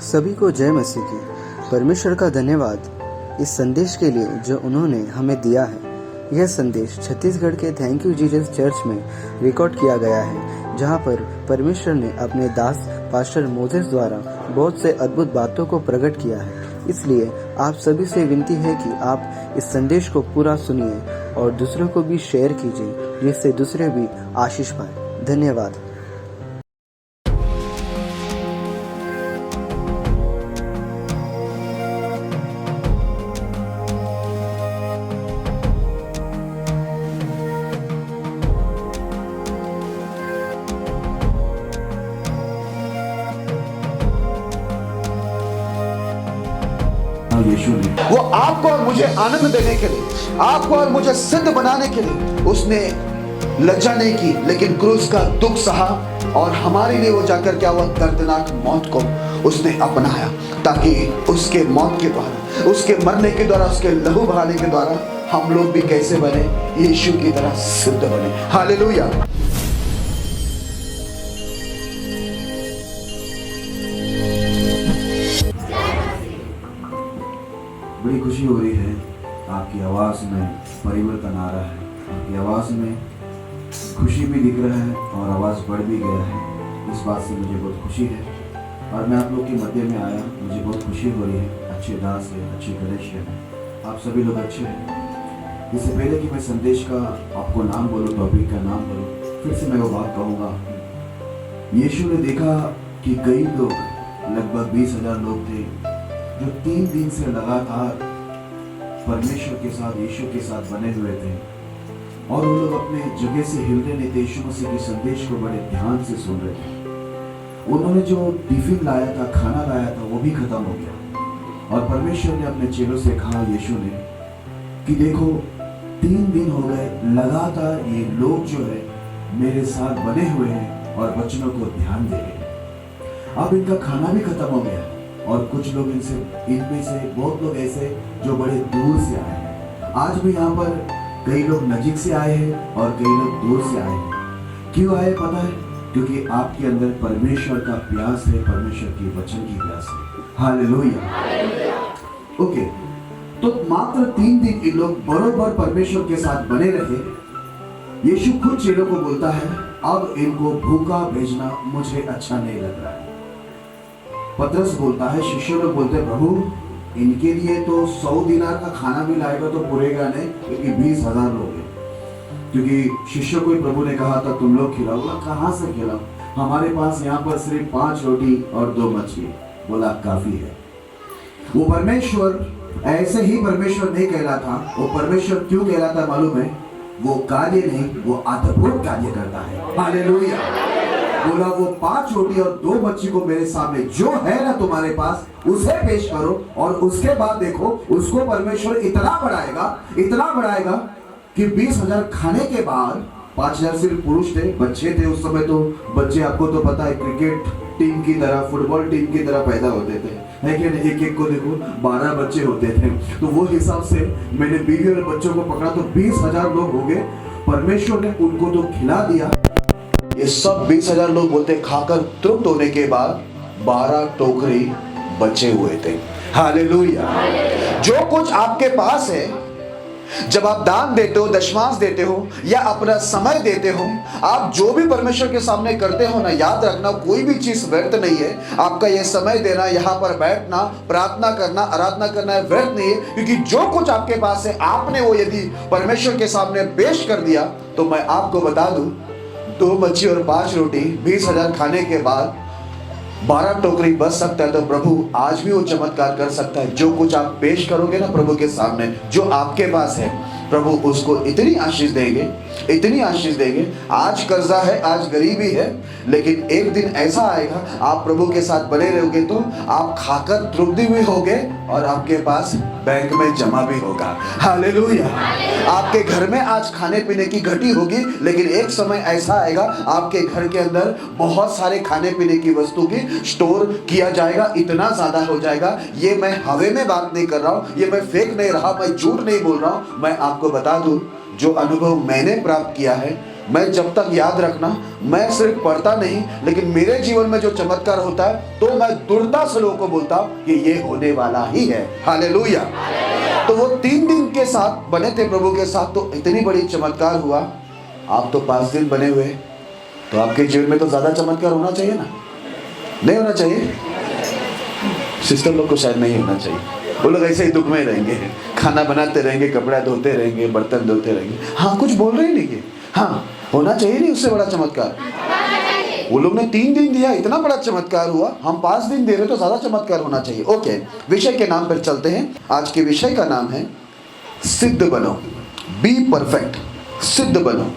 सभी को जय मसीह की। परमेश्वर का धन्यवाद इस संदेश के लिए जो उन्होंने हमें दिया है। यह संदेश छत्तीसगढ़ के थैंक यू जीसस चर्च में रिकॉर्ड किया गया है, जहां पर परमेश्वर ने अपने दास पास्टर मोजेस द्वारा बहुत से अद्भुत बातों को प्रकट किया है। इसलिए आप सभी से विनती है कि आप इस संदेश को पूरा सुनिए और दूसरों को भी शेयर कीजिए, जिससे दूसरे भी आशीष पाए। धन्यवाद। यीशु ने वो आपको और मुझे आनंद देने के लिए, आपको और मुझे सिद्ध बनाने के लिए उसने लज्जा नहीं की, लेकिन क्रूस का दुख सहा और हमारे लिए वो जाकर क्या हुआ, दर्दनाक मौत को उसने अपनाया, ताकि उसके मौत के द्वारा, उसके मरने के द्वारा, उसके लहू बहाने के द्वारा हम लोग भी कैसे बने, यीशु की तरह सिद्ध बने। हालेलुया। बड़ी खुशी हो रही है, आपकी आवाज़ में परिवर्तन आ रहा है, आपकी आवाज़ में खुशी भी दिख रहा है और आवाज़ बढ़ भी गया है। इस बात से मुझे बहुत खुशी है और मैं आप लोग के मध्य में आया, मुझे बहुत खुशी हो रही है। अच्छे दास है, अच्छी कलेश है, आप सभी लोग अच्छे हैं। इससे पहले कि मैं संदेश का आपको नाम बोलूँ, टॉपिक का नाम बोलूँ, फिर से मैं वो बात कहूँगा। यीशु ने देखा कि कई लोग, लगभग 20,000 लोग थे जो 3 दिन से लगातार परमेश्वर के साथ, यीशु के साथ बने हुए थे और वो लोग अपने जगह से हिल रहे नहीं थे। यीशु मसीह के संदेश को बड़े ध्यान से सुन रहे थे। उन्होंने जो टिफिन लाया था, खाना लाया था, वो भी खत्म हो गया और परमेश्वर ने अपने चेलों से कहा, यीशु ने, कि देखो 3 दिन हो गए लगातार ये लोग जो है मेरे साथ बने हुए हैं और वचनों को ध्यान दे रहे हैं। अब इनका खाना भी खत्म हो गया और कुछ लोग इनमें से बहुत लोग ऐसे जो बड़े दूर से आए हैं। आज भी यहाँ पर कई लोग नजीक से आए हैं और कई लोग दूर से आए हैं। क्यों आए पता है? क्योंकि आपके अंदर परमेश्वर का प्यास है, परमेश्वर के वचन की प्यास है। हालेलुया। ओके, तो मात्र 3 दिन इन लोग बरोबर परमेश्वर के साथ बने रहे। यीशु खुद चेलों को बोलता है, अब इनको भूखा भेजना मुझे अच्छा नहीं लग रहा है। पतरस बोलता है, शिष्य लोग बोलते हैं, प्रभु इनके लिए तो 100 दिनार का खाना भी लाएगा तो पूरेगा नहीं, क्योंकि 20,000 लोग हैं। क्योंकि शिष्य को प्रभु ने कहा था तुम लोग खिलाओ। कहाँ से खिलाओ, हमारे पास यहाँ पर सिर्फ 5 रोटी और 2 मछली। बोला काफी है। वो परमेश्वर ऐसे ही परमेश्वर नहीं कहलाता। वो परमेश्वर क्यों कहलाता मालूम है? वो कार्य नहीं, वो अद्भुत कार्य करता है। हालेलुया। बोला वो 5 रोटी और 2 मच्छी को मेरे सामने जो है ना तुम्हारे पास, उसे पेश करो और उसके बाद देखो उसको परमेश्वर इतना बढ़ाएगा कि 20,000 खाने के बाद 5,000 सिर्फ पुरुष थे, बच्चे थे। उस समय तो बच्चे, आपको तो पता है, क्रिकेट टीम की तरह, फुटबॉल टीम की तरह पैदा होते थे, है कि नहीं? एक को देखो 12 बच्चे होते थे। तो वो हिसाब से मैंने बीवी और बच्चों को पकड़ा तो 20,000 लोग हो गए। परमेश्वर ने उनको तो खिला दिया। ये सब 20,000 लोग बोलते खाकर तृप्त होने के बाद 12 टोकरी बचे हुए थे। हालेलुया। जो कुछ आपके पास है, जब आप दान देते हो, दशमांश देते हो या अपना समय देते हो, आप जो भी परमेश्वर के सामने करते हो ना, याद रखना कोई भी चीज व्यर्थ नहीं है। आपका यह समय देना, यहाँ पर बैठना, प्रार्थना करना, आराधना करना है, व्यर्थ नहीं है। क्योंकि जो कुछ आपके पास है, आपने वो यदि परमेश्वर के सामने पेश कर दिया, तो मैं आपको बता दूं, 2 मच्छी और 5 रोटी 20,000 खाने के बाद 12 टोकरी बच सकता है। तो प्रभु आज भी वो चमत्कार कर सकता है। जो कुछ आप पेश करोगे ना प्रभु के सामने, जो आपके पास है, प्रभु उसको इतनी आशीष देंगे, इतनी आशीष देंगे। आज कर्जा है, आज गरीबी है, लेकिन एक दिन ऐसा आएगा, आप प्रभु के साथ बने रहोगे तो आप खाकर तृप्त भी होगे और आपके पास बैंक में जमा भी होगा। हालेलुया। आपके घर में आज खाने पीने की घटी होगी, लेकिन एक समय ऐसा आएगा आपके घर के अंदर बहुत सारे खाने पीने की वस्तु की स्टोर किया जाएगा, इतना ज्यादा हो जाएगा। ये मैं हवे में बात नहीं कर रहा हूं, ये मैं फेक नहीं रहा, मैं झूठ नहीं बोल रहा हूं। मैं आपको बता दूं, जो अनुभव मैंने प्राप्त किया है, मैं जब तक याद रखना, मैं सिर्फ पढ़ता नहीं, लेकिन मेरे जीवन में जो चमत्कार होता है तो मैं दृढ़ता से लोगों को बोलता हूं कि ये होने वाला ही है। हालेलुया। तो वो 3 दिन के साथ बने थे प्रभु के साथ, तो इतनी बड़ी चमत्कार हुआ। आप तो 5 दिन बने हुए, तो आपके जीवन में तो ज्यादा चमत्कार होना चाहिए ना? नहीं होना चाहिए? सिस्टर लोग को शायद नहीं होना चाहिए, वो लोग ऐसे ही दुख में रहेंगे, खाना बनाते रहेंगे, कपड़ा धोते रहेंगे, बर्तन धोते रहेंगे। हाँ, कुछ बोल रहे नहीं कि हाँ होना चाहिए नहीं उससे बड़ा चमत्कार। वो लोग ने 3 दिन दिया, इतना बड़ा चमत्कार हुआ, हम 5 दिन दे रहे तो ज्यादा चमत्कार होना चाहिए। ओके, विषय के नाम पर चलते हैं। आज के विषय का नाम है सिद्ध बनो, बी परफेक्ट। सिद्ध बनो,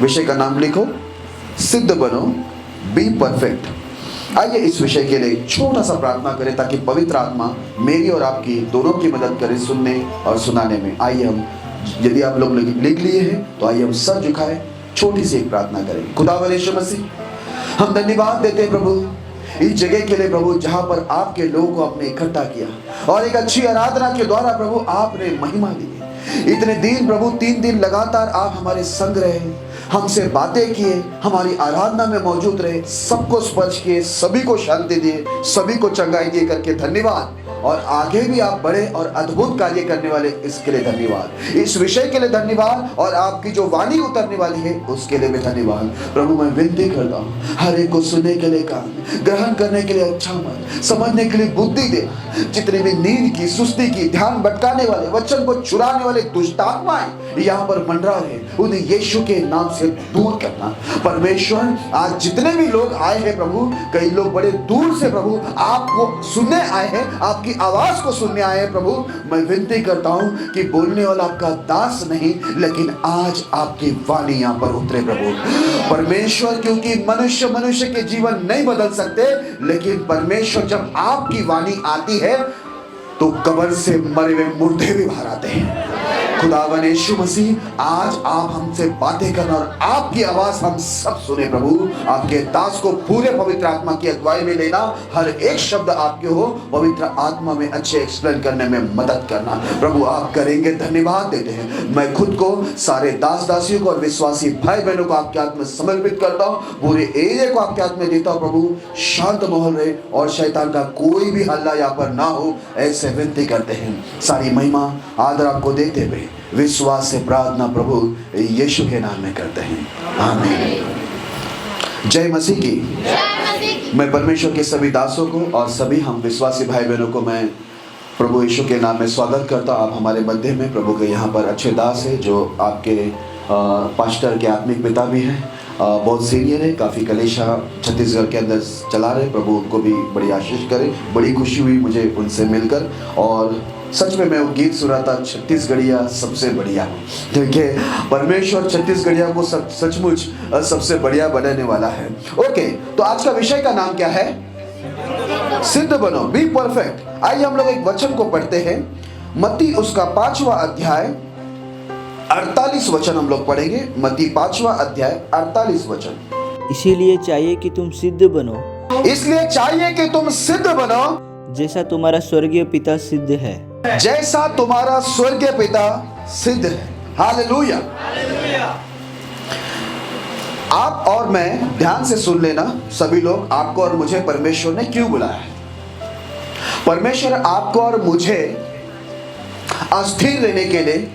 विषय का नाम लिखो, सिद्ध बनो, बी परफेक्ट। आइए इस विषय के लिए छोटा सा प्रार्थना करें ताकि पवित्र आत्मा मेरी और आपकी दोनों की मदद करे सुनने और सुनाने में। आइए हम, यदि आप लोग लिख लिए हैं तो आइए हम सर झुकाए, छोटी सी एक प्रार्थना करें। खुदावंद यीशु मसीह, हम धन्यवाद देते हैं प्रभु इस जगह के लिए प्रभु, जहां पर आपके लोगों को आपने इकट्ठा किया और एक अच्छी आराधना के द्वारा प्रभु आपने महिमा दी। इतने दिन प्रभु, 3 दिन लगातार आप हमारे संग रहे, हमसे बातें किए, हमारी आराधना में मौजूद रहे, सबको स्पर्श किए, सभी को शांति दिए, सभी को चंगाई दिए करके धन्यवाद। और आगे भी आप बड़े और अद्भुत कार्य करने वाले, इसके लिए धन्यवाद। इस विषय के लिए धन्यवाद और आपकी जो वाणी उतरने वाली है उसके लिए भी धन्यवाद। प्रभु मैं विनती करता हूँ, हर एक को सुनने के लिए कान, ग्रहण करने के लिए अच्छा मन, समझने के लिए बुद्धि दे। जितने भी नींद की, सुस्ती की, ध्यान भटकाने वाले, वचन को चुराने वाले दुष्ट आत्माएं यहाँ पर मंडरा रहे, उन्हें यीशु के नाम से दूर करना। परमेश्वर, आज जितने भी लोग आए हैं प्रभु, कई लोग बड़े दूर से प्रभु आपको सुनने आए हैं, आपकी आवाज को सुनने आए हैं प्रभु। मैं विनती करता हूं कि बोलने वाला आपका दास नहीं, लेकिन आज आपकी वाणी यहाँ पर उतरे प्रभु परमेश्वर। क्योंकि मनुष्य के जीवन नहीं बदल सकते, लेकिन परमेश्वर जब आपकी वाणी आती है तो कब्र से मरे हुए मुर्दे भी बाहर आते हैं। खुदावन यीशु मसीह, आज आप हमसे बातें करना और आपकी आवाज हम सब सुने प्रभु। आपके दास को पूरे पवित्र आत्मा की अगुवाई में लेना, हर एक शब्द आपके हो, पवित्र आत्मा में अच्छे एक्सप्लेन करने में मदद करना प्रभु। आप करेंगे, धन्यवाद देते हैं। मैं खुद को, सारे दास दासियों को और विश्वासी भाई बहनों को आपके हाथ में समर्पित करता हूँ। पूरे एरिया को आपके हाथ में देता हूँ प्रभु। शांत माहौल रहे और शैतान का कोई भी हल्ला यहाँ पर ना हो, ऐसे विनती करते हैं। सारी महिमा आदर आपको देते हुए विश्वास से प्रार्थना प्रभु यीशु के नाम में करते हैं, आमीन। जय मसीह की। मैं परमेश्वर के सभी दासों को और सभी हम विश्वासी भाई बहनों को मैं प्रभु यीशु के नाम में स्वागत करता हूँ। आप हमारे मध्य में प्रभु के यहाँ पर अच्छे दास है, जो आपके पास्टर के आत्मिक पिता भी हैं, बहुत सीनियर है, काफ़ी कलेशा छत्तीसगढ़ के अंदर चला रहे। प्रभु उनको भी बड़ी आशीष करे। बड़ी खुशी हुई मुझे उनसे मिलकर, और सच में मैं वो गीत सुना था, छत्तीसगढ़िया सबसे बढ़िया। देखिए, परमेश्वर छत्तीसगढ़िया को सचमुच सबसे बढ़िया बनाने वाला है। ओके, तो आज का विषय का नाम क्या है? सिद्ध बनो, बी परफेक्ट। आइए हम लोग एक वचन को पढ़ते हैं। मत्ती उसका 5वां अध्याय 48 वचन हम लोग पढ़ेंगे। मत्ती 5वां अध्याय 48 वचन। इसीलिए चाहिए कि तुम सिद्ध बनो, इसलिए चाहिए कि तुम सिद्ध बनो, जैसा तुम्हारा स्वर्गीय पिता सिद्ध है। जैसा तुम्हारा स्वर्गीय पिता सिद्ध है। हालेलुया। आप और मैं ध्यान से सुन लेना सभी लोग, आपको और मुझे परमेश्वर ने क्यों बुलाया है। परमेश्वर आपको और मुझे अस्थिर रहने के लिए,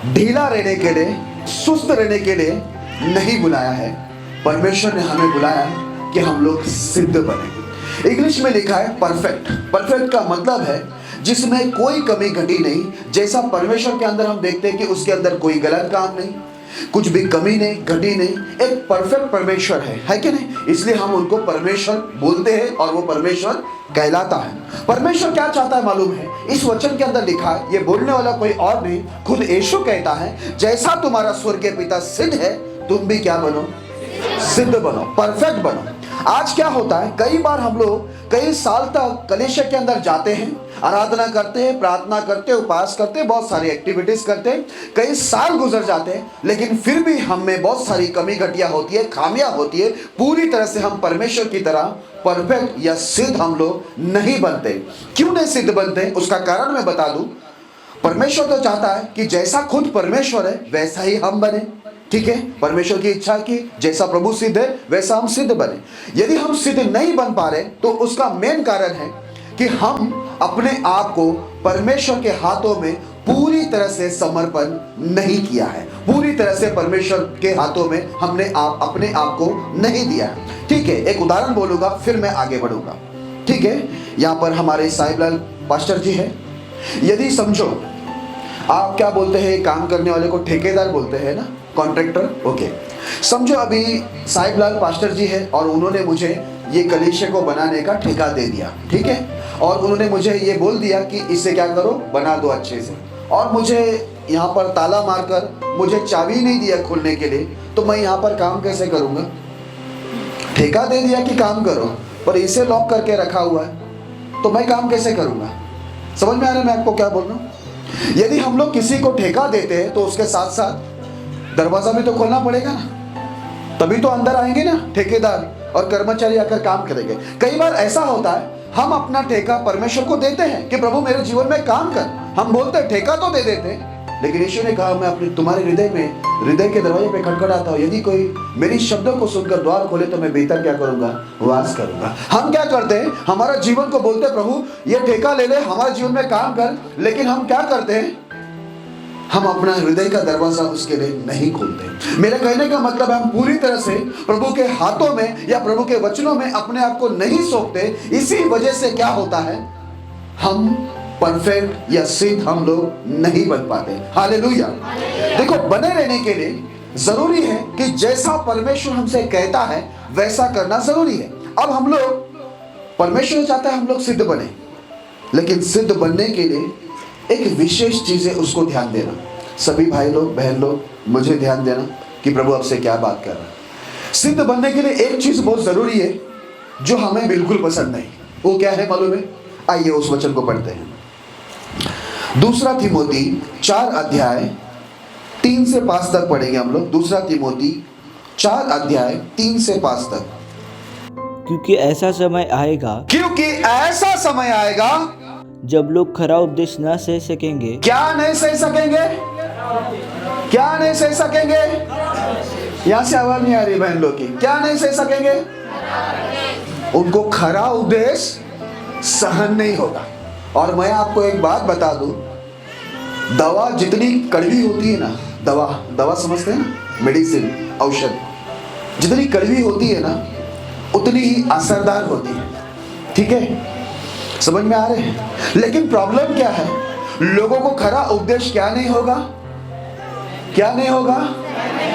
ढीला रहने के लिए, सुस्त रहने के लिए नहीं बुलाया है। परमेश्वर ने हमें बुलाया कि हम लोग सिद्ध बने। इंग्लिश में लिखा है परफेक्ट। परफेक्ट का मतलब है जिसमें कोई कमी घटी नहीं। जैसा परमेश्वर के अंदर हम देखते हैं कि उसके अंदर कोई गलत काम नहीं, कुछ भी कमी नहीं, घटी नहीं। एक परफेक्ट परमेश्वर है कि नहीं? इसलिए हम उनको परमेश्वर बोलते हैं और वो परमेश्वर कहलाता है। परमेश्वर क्या चाहता है मालूम है? इस वचन के अंदर लिखा है, ये बोलने वाला कोई और नहीं, खुद यीशु कहता है, जैसा तुम्हारा स्वर्गीय पिता सिद्ध है, तुम भी क्या बनो? सिद्ध बनो, परफेक्ट बनो। आज क्या होता है, कई बार हम लोग कई साल तक कलीसिया के अंदर जाते हैं, आराधना करते हैं, प्रार्थना करते हैं, उपवास करते हैं, बहुत सारी एक्टिविटीज करते हैं, कई साल गुजर जाते हैं, लेकिन फिर भी हम में बहुत सारी कमी घटिया होती है, खामियां होती है। पूरी तरह से हम परमेश्वर की तरह परफेक्ट या सिद्ध हम लोग नहीं बनते। क्यों नहीं सिद्ध बनते? उसका कारण मैं बता दूं। परमेश्वर तो चाहता है कि जैसा खुद परमेश्वर है वैसा ही हम बने। ठीक है, परमेश्वर की इच्छा की जैसा प्रभु सिद्ध है वैसा हम सिद्ध बने। यदि हम सिद्ध नहीं बन पा रहे तो उसका मेन कारण है कि हम अपने आप को परमेश्वर के हाथों में पूरी तरह से समर्पण नहीं किया है, पूरी तरह से परमेश्वर के हाथों में हमने अपने आप को नहीं दिया है। ठीक है, एक उदाहरण बोलूंगा फिर मैं आगे बढ़ूंगा। ठीक है, यहाँ पर हमारे साहिबलाल पास्टर जी है। यदि समझो, आप क्या बोलते हैं काम करने वाले को? ठेकेदार बोलते हैं ना, कॉन्ट्रैक्टर। ओके, समझो अभी साहिबलाल पास्टर जी है और उन्होंने मुझे ये कलीसिया को बनाने का ठेका दे दिया। ठीक है, और उन्होंने मुझे ये बोल दिया कि इसे क्या करो, बना दो अच्छे से, और मुझे यहाँ पर ताला मारकर मुझे चाबी नहीं दिया खोलने के लिए, तो मैं यहाँ पर काम कैसे करूँगा? ठेका दे दिया कि काम करो, पर इसे लॉक करके रखा हुआ है, तो मैं काम कैसे करूँगा? समझ में आ रहा है मैं आपको क्या बोल रहा हूँ? यदि हम लोग किसी को ठेका देते हैं तो उसके साथ साथ दरवाजा भी तो खोलना पड़ेगा ना, तभी तो अंदर आएंगे ना ठेकेदार और कर्मचारी आकर काम करेंगे। कई बार ऐसा होता है, हम अपना ठेका परमेश्वर को देते हैं कि प्रभु मेरे जीवन में काम कर। हम बोलते हैं, ठेका तो दे देते हैं, लेकिन यीशु ने कहा मैं अपने तुम्हारे हृदय के दरवाजे पे खटखटाता हूँ, यदि कोई मेरी शब्दों को सुनकर द्वार खोले तो मैं भीतर क्या करूंगा? वास करूंगा। हम क्या करते हैं, हमारा जीवन को बोलते हैं प्रभु ये ठेका ले ले, हमारे जीवन में काम कर, लेकिन हम क्या करते हैं? हम अपना हृदय का दरवाजा उसके लिए नहीं खोलते। मेरे कहने का मतलब है हम पूरी तरह से प्रभु के हाथों में या प्रभु के वचनों में अपने आप को नहीं सौंपते। इसी वजह से क्या होता है, हम परफेक्ट या सिद्ध हम लोग नहीं बन पाते। हालेलुया। देखो, बने रहने के लिए जरूरी है कि जैसा परमेश्वर हमसे कहता है वैसा करना जरूरी है। अब हम लोग, परमेश्वर चाहता है हम लोग सिद्ध बने, लेकिन सिद्ध बनने के लिए एक विशेष चीज है, उसको ध्यान देना। सभी भाई लोग बहन लोग मुझे ध्यान देना कि प्रभु आपसे क्या बात कर रहा है। सिद्ध बनने के लिए एक चीज बहुत जरूरी है जो हमें बिल्कुल पसंद नहीं। वो क्या है मालूम है? आइए उस वचन को पढ़ते हैं। 2 तीमोथी 4 अध्याय 3 से 5 तक पढ़ेंगे हम लोग। 2 तीमोथी 4 अध्याय 3 से 5 तक। क्योंकि ऐसा समय आएगा जब लोग खरा उपदेश न सह सकेंगे। क्या नहीं सह सकेंगे? क्या नहीं सह सकेंगे? यहां से आवाज नहीं आ रही बहन लोग की। क्या नहीं सह सकेंगे? उनको खरा उपदेश सहन नहीं होगा। और मैं आपको एक बात बता दूं, दवा जितनी कड़वी होती है ना, दवा समझते हैं ना, मेडिसिन, औषध जितनी कड़वी होती है ना उतनी ही असरदार होती है। ठीक है, समझ में आ रहे हैं? लेकिन प्रॉब्लम क्या है, लोगों को खरा उपदेश क्या नहीं होगा? क्या नहीं होगा?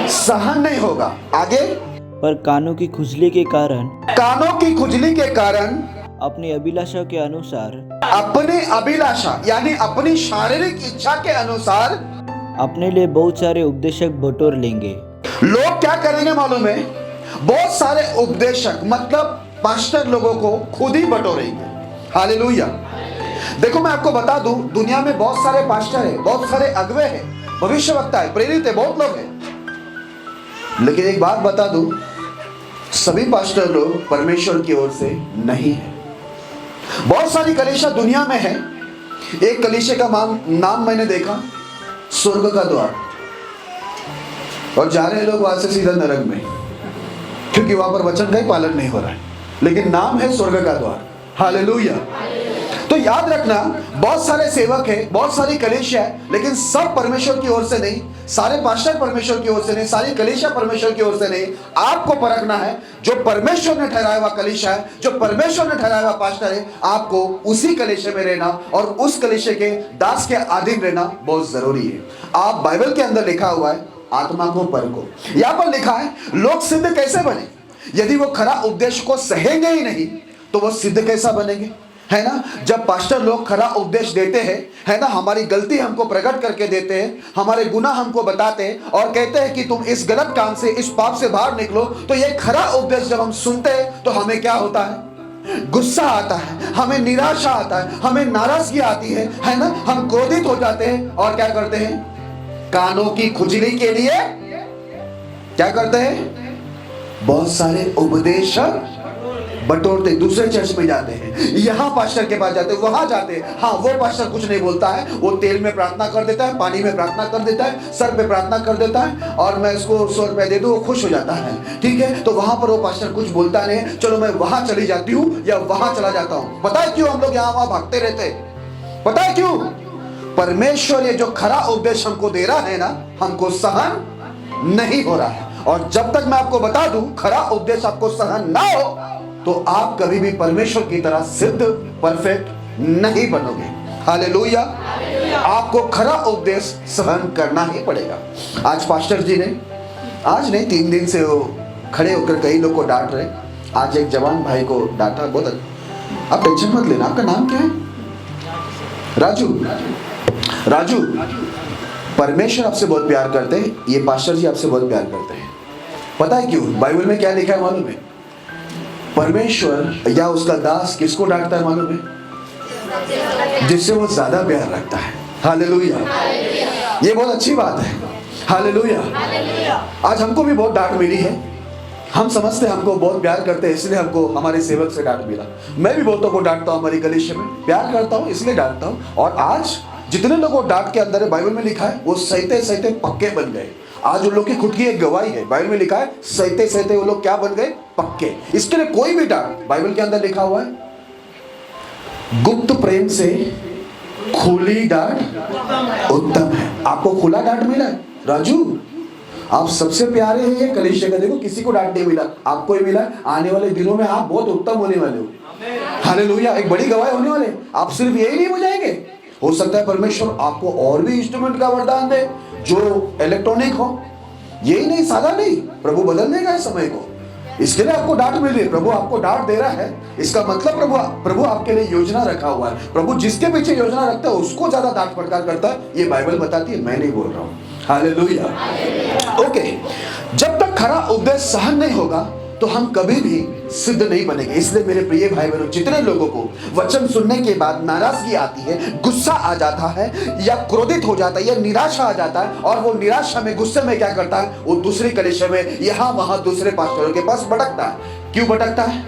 सहन नहीं होगा। आगे, पर कानों की खुजली के कारण अपनी अभिलाषा के अनुसार, अपने अभिलाषा यानी अपनी शारीरिक इच्छा के अनुसार अपने लिए बहुत सारे उपदेशक बटोर लेंगे। लोग क्या करेंगे मालूम है? बहुत सारे उपदेशक मतलब पास्टर लोगों को खुद ही बटोरेंगे। हालेलुया। देखो, मैं आपको बता दूं, दुनिया में बहुत सारे पास्टर है, बहुत सारे अगुवे हैं, भविष्यवक्ता है, प्रेरित है, बहुत लोग हैं, लेकिन एक बात बता दूं, सभी पास्टर लोग परमेश्वर की ओर से नहीं है। बहुत सारी कलीसिया दुनिया में है। एक कलीसिया का नाम मैंने देखा, स्वर्ग का द्वार, और जा रहे हैं लोग वहां से सीधा नरक में, क्योंकि वहां पर वचन का ही पालन नहीं हो रहा है, लेकिन नाम है स्वर्ग का द्वार। हालेलुया। तो याद रखना, बहुत सारे सेवक है, बहुत सारी कलीसिया है, लेकिन सब परमेश्वर की ओर से नहीं, सारे पास्टर परमेश्वर की ओर से नहीं, सारी कलीसिया परमेश्वर की ओर से नहीं। आपको परखना है, जो परमेश्वर ने ठहराया हुआ कलीसिया है, जो परमेश्वर ने ठहराया हुआ पास्टर है, आपको उसी कलीसिया में रहना और उस कलीसिया के दास के अधीन रहना बहुत जरूरी है। आप बाइबल के अंदर लिखा हुआ है, आत्मा को परखो। यहाँ पर लिखा है लोग सिद्ध कैसे बने? यदि वो खरा उपदेश को सहेंगे ही नहीं तो वो सिद्ध कैसा बनेंगे? है ना, जब पास्टर लोग खरा उपदेश देते हैं, है ना, हमारी गलती हमको प्रकट करके देते हैं, हमारे गुनाह हमको बताते हैं और कहते हैं कि तुम इस गलत काम से, इस पाप से बाहर निकलो, तो ये खरा उपदेश जब हम सुनते हैं तो हमें क्या होता है? गुस्सा आता है, हमें निराशा आता है, हमें नाराजगी आती है ना, हम क्रोधित हो जाते हैं और क्या करते हैं? कानों की खुजली के लिए क्या करते हैं? बहुत सारे उपदेशक बटोरते, दूसरे चर्च में जाते हैं, यहाँ पास्टर के पास जाते हैं, वहां जाते हैं। हाँ, वो पास्टर कुछ नहीं बोलता है, वो तेल में प्रार्थना कर देता है, पानी में प्रार्थना कर देता है, सर पे प्रार्थना कर देता है, और मैं इसको 100 रुपया दे दूं, वो खुश हो जाता है। ठीक है, तो वहां पर वो पास्टर कुछ बोलता नहीं, चलो मैं वहां चली जाती हूँ या वहां चला जाता हूँ। पता है क्यों हम लोग यहाँ वहां भागते रहते हैं? पता है क्यों? परमेश्वर ये जो खरा उपदेश हमको दे रहा है ना, हमको सहन नहीं हो रहा है। और जब तक मैं आपको बता दूं खरा उपदेश आपको सहन ना हो, तो आप कभी भी परमेश्वर की तरह सिद्ध, परफेक्ट नहीं बनोगे। हालेलुया। आपको खरा उपदेश सहन करना ही पड़ेगा। आज पास्टर जी ने, आज नहीं 3 दिन से वो खड़े होकर कई लोग को डांट रहे। आज एक जवान भाई को डांटा, बहुत। आप टेंशन मत लेना। आपका नाम क्या है? राजू। राजू, परमेश्वर आपसे बहुत प्यार करते हैं, ये पास्टर जी आपसे बहुत प्यार करते हैं। पता है क्यों? बाइबल में क्या लिखा है मालूम है? परमेश्वर या उसका दास किसको डांटता है मालूम है? जिससे वो ज्यादा प्यार रखता है। हालेलुया। ये बहुत अच्छी बात है। हालेलुया। आज हमको भी बहुत डांट मिली है। हम समझते हैं हमको बहुत प्यार करते हैं, इसलिए हमको हमारे सेवक से डांट मिला। मैं भी बहुतों को डांटता हूँ, हमारी कलीसिया में प्यार करता हूँ इसलिए डांटता हूँ। और आज जितने लोगों को डांट के अंदर है, बाइबल में लिखा है वो सहते सहते पक्के बन गए। आज उन लोग की खुद की एक गवाही है, बाइबल में लिखा है सहते सहते वो लोग क्या बन गए? पक्के। इसके लिए कोई भी डांट, बाइबल के अंदर लिखा हुआ है गुप्त प्रेम से खुली डांट उत्तम है। आपको खुला डांट मिला है? राजू, आप सबसे प्यारे हैं ये कलीसिया का। देखो, किसी को डांट नहीं मिला, आपको ही मिला। आने वाले दिनों में आप बहुत उत्तम होने वाले हो। हालेलुया। एक बड़ी गवाही होने वाले। आप सिर्फ यही नहीं हो जाएंगे, हो सकता है परमेश्वर आपको और भी इंस्ट्रूमेंट का वरदान दे जो इलेक्ट्रॉनिक हो। यही नहीं, सादा नहीं, प्रभु बदल देगा इस समय को। इसके लिए आपको डांट मिल रही है, प्रभु आपको डांट दे रहा है, इसका मतलब प्रभु आपके लिए योजना रखा हुआ है। प्रभु जिसके पीछे योजना रखता है उसको ज्यादा डांट फटकार करता है, ये बाइबल बताती है, मैं नहीं बोल रहा हूं। हालेलुया। ओके, जब तक खरा उपदेश सहन नहीं होगा तो हम कभी भी सिद्ध नहीं बनेंगे। इसलिए मेरे प्रिय भाई बहनों, जितने लोगों को वचन सुनने के बाद नाराजगी आती है, गुस्सा आ जाता है, या क्रोधित हो जाता है, या निराशा आ जाता है, और वो निराशा में, गुस्से में क्या करता है? वो दूसरी कलीसिया में, यहाँ वहां दूसरे पास्टरों के पास भटकता है। क्यों भटकता है?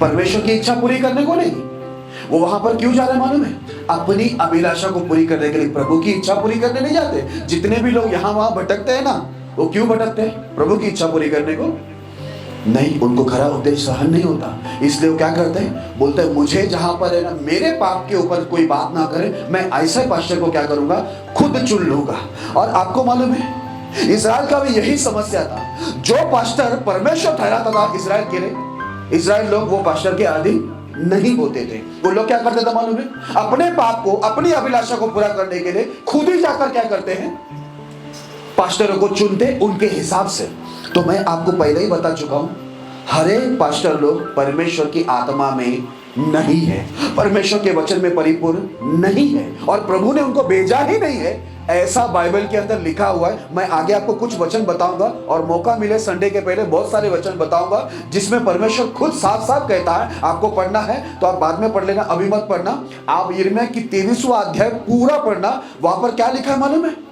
परमेश्वर की इच्छा पूरी करने को नहीं। वो वहां पर क्यों जा रहे मालूम है? अपनी अभिलाषा को पूरी करने के लिए। प्रभु की इच्छा पूरी करने नहीं जाते। जितने भी लोग यहाँ वहां भटकते हैं ना, वो क्यों भटकते हैं? प्रभु की इच्छा पूरी करने को नहीं। उनको खरा उपदेश सहन नहीं होता, इसलिए वो क्या करते हैं? बोलते हैं मुझे जहां पर है ना, मेरे पाप के ऊपर कोई बात ना करे, मैं ऐसे पास्टर को क्या करूंगा? खुद चुन लूंगा। और आपको मालूम है, इस्राएल का भी यही समस्या था। जो पास्टर परमेश्वर ठहराता था इस्राएल के लिए, इस्राएल लोग वो पास्टर के आदि नहीं होते थे। वो लोग क्या करते थे मालूम है? अपने पाप को, अपनी अभिलाषा को पूरा करने के लिए खुद ही जाकर क्या करते हैं? पास्टरों को चुनते उनके हिसाब से। तो मैं आपको पहले ही बता चुका हूं, हर एक पास्टर लोग परमेश्वर की आत्मा में नहीं है, परमेश्वर के वचन में परिपूर्ण नहीं है, और प्रभु ने उनको भेजा ही नहीं है, ऐसा बाइबल के अंदर लिखा हुआ है। मैं आगे आपको कुछ वचन बताऊंगा, और मौका मिले संडे के पहले बहुत सारे वचन बताऊंगा जिसमें परमेश्वर खुद साफ साफ कहता है। आपको पढ़ना है तो आप बाद में पढ़ लेना, अभी मत पढ़ना। आप यिर्मयाह की 23वां अध्याय पूरा पढ़ना। वहां पर क्या लिखा है मालूम है?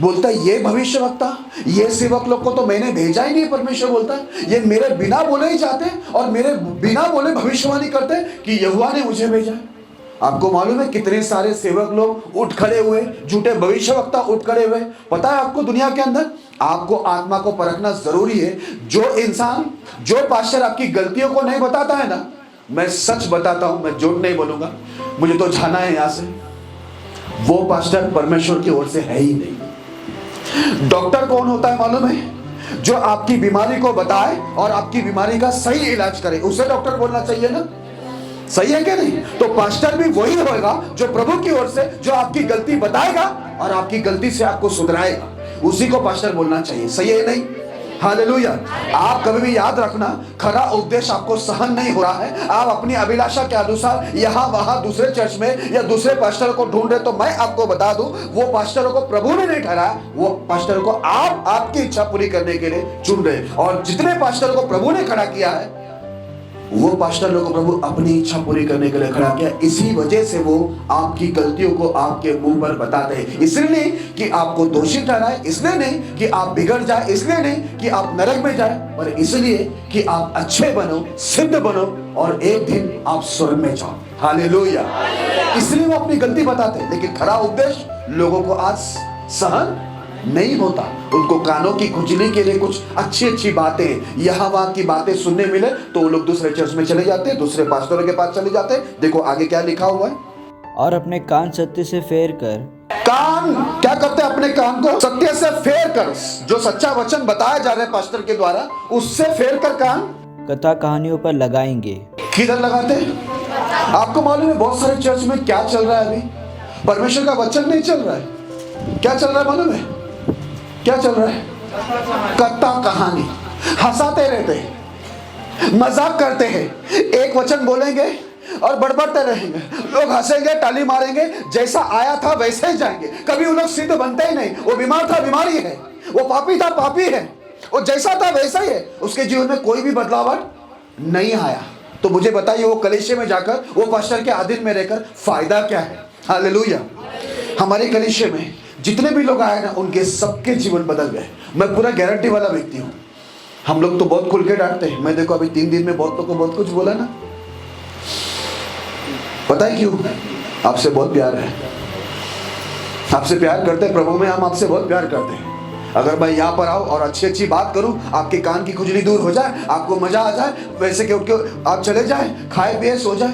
बोलता है ये भविष्यवक्ता, ये सेवक लोग को तो मैंने भेजा ही नहीं। परमेश्वर बोलता है ये मेरे बिना बोले ही जाते और मेरे बिना बोले भविष्यवाणी करते कि यहोवा ने मुझे भेजा है। आपको मालूम है कितने सारे सेवक लोग उठ खड़े हुए, झूठे भविष्यवक्ता उठ खड़े हुए। पता है आपको, दुनिया के अंदर आपको आत्मा को परखना जरूरी है। जो इंसान, जो पास्टर आपकी गलतियों को नहीं बताता है ना, मैं सच बताता हूं, मैं झूठ नहीं बोलूंगा, मुझे तो जाना है यहां से, वो पास्टर परमेश्वर की ओर से है ही नहीं। डॉक्टर कौन होता है मालूम है? जो आपकी बीमारी को बताए और आपकी बीमारी का सही इलाज करे, उसे डॉक्टर बोलना चाहिए ना। सही है क्या नहीं? तो पास्टर भी वही होगा जो प्रभु की ओर से, जो आपकी गलती बताएगा और आपकी गलती से आपको सुधराएगा, उसी को पास्टर बोलना चाहिए। सही है नहीं? हालेलुया। आप कभी भी याद रखना, खरा उपदेश आपको सहन नहीं हो रहा है, आप अपनी अभिलाषा के अनुसार यहाँ वहां दूसरे चर्च में या दूसरे पास्टर को ढूंढ रहे, तो मैं आपको बता दूं, वो पास्टरों को प्रभु ने नहीं ठहराया, वो पास्टरों को आप आपकी इच्छा पूरी करने के लिए चुन रहे। और जितने पास्टरों को प्रभु ने खड़ा किया है, वो पास्टर लोगों को प्रभु अपनी इच्छा पूरी करने के लिए खड़ा किया। इसी वजह से वो आपकी गलतियों को आपके मुंह पर बताते हैं। इसलिए नहीं कि आपको दोषी ठहराए, इसलिए नहीं कि आप बिगड़ जाए, इसलिए नहीं कि आप नरक में जाए, पर इसलिए कि आप अच्छे बनो, सिद्ध बनो और एक दिन आप स्वर्ग में जाओ। हालेलुया। इसलिए वो अपनी गलती बताते हैं। लेकिन खरा उपदेश लोगों को आज सहन नहीं होता। उनको कानों की खुजली के लिए कुछ अच्छी अच्छी बातें, यहाँ वहां की बातें सुनने मिले तो वो लोग दूसरे चर्च में चले जाते हैं, दूसरे पास्टरों के पास चले जाते हैं। देखो आगे क्या लिखा हुआ है, और अपने कान सत्य से फेर कर। कान क्या करते हैं? अपने कान को सत्य से फेर कर, जो सच्चा वचन बताया जा रहा है पास्टर के द्वारा, उससे फेर कर कान कथा कहानियों पर लगाएंगे। किधर लगाते हैं? आपको मालूम है बहुत सारे चर्च में क्या चल रहा है? अभी परमेश्वर का वचन नहीं चल रहा है। क्या चल रहा है मालूम है? क्या चल रहा है? कथा कहानी, हंसाते रहते हैं, मजाक करते हैं, एक वचन बोलेंगे और बड़बड़ते रहेंगे, लोग हंसेंगे, ताली मारेंगे, जैसा आया था वैसे ही जाएंगे। कभी वो लोग सिद्ध बनते ही नहीं। वो बीमार था, बीमारी है, वो पापी था, पापी है, वो जैसा था वैसा ही है। उसके जीवन में कोई भी बदलाव नहीं आया। तो मुझे बताइए वो कलीसिया में जाकर, वो पास्टर के अधीन में रहकर फायदा क्या है? हालेलुया। हमारे कलीसिया में जितने भी लोग आए ना, उनके सबके जीवन बदल गए। मैं पूरा गारंटी वाला व्यक्ति हूँ। हम लोग तो बहुत खुल के डांटते हैं। मैं देखो अभी 3 दिन में बहुत लोग को बहुत कुछ बोला ना। पता है क्यों? आपसे बहुत प्यार है, आपसे प्यार करते हैं प्रभु में, हम आपसे बहुत प्यार करते हैं। अगर मैं यहाँ पर आऊँ और अच्छी अच्छी बात करूँ, आपके कान की खुजली दूर हो जाए, आपको मजा आ जाए, वैसे कि उठ के आप चले जाए, खाए पिए सो जाए,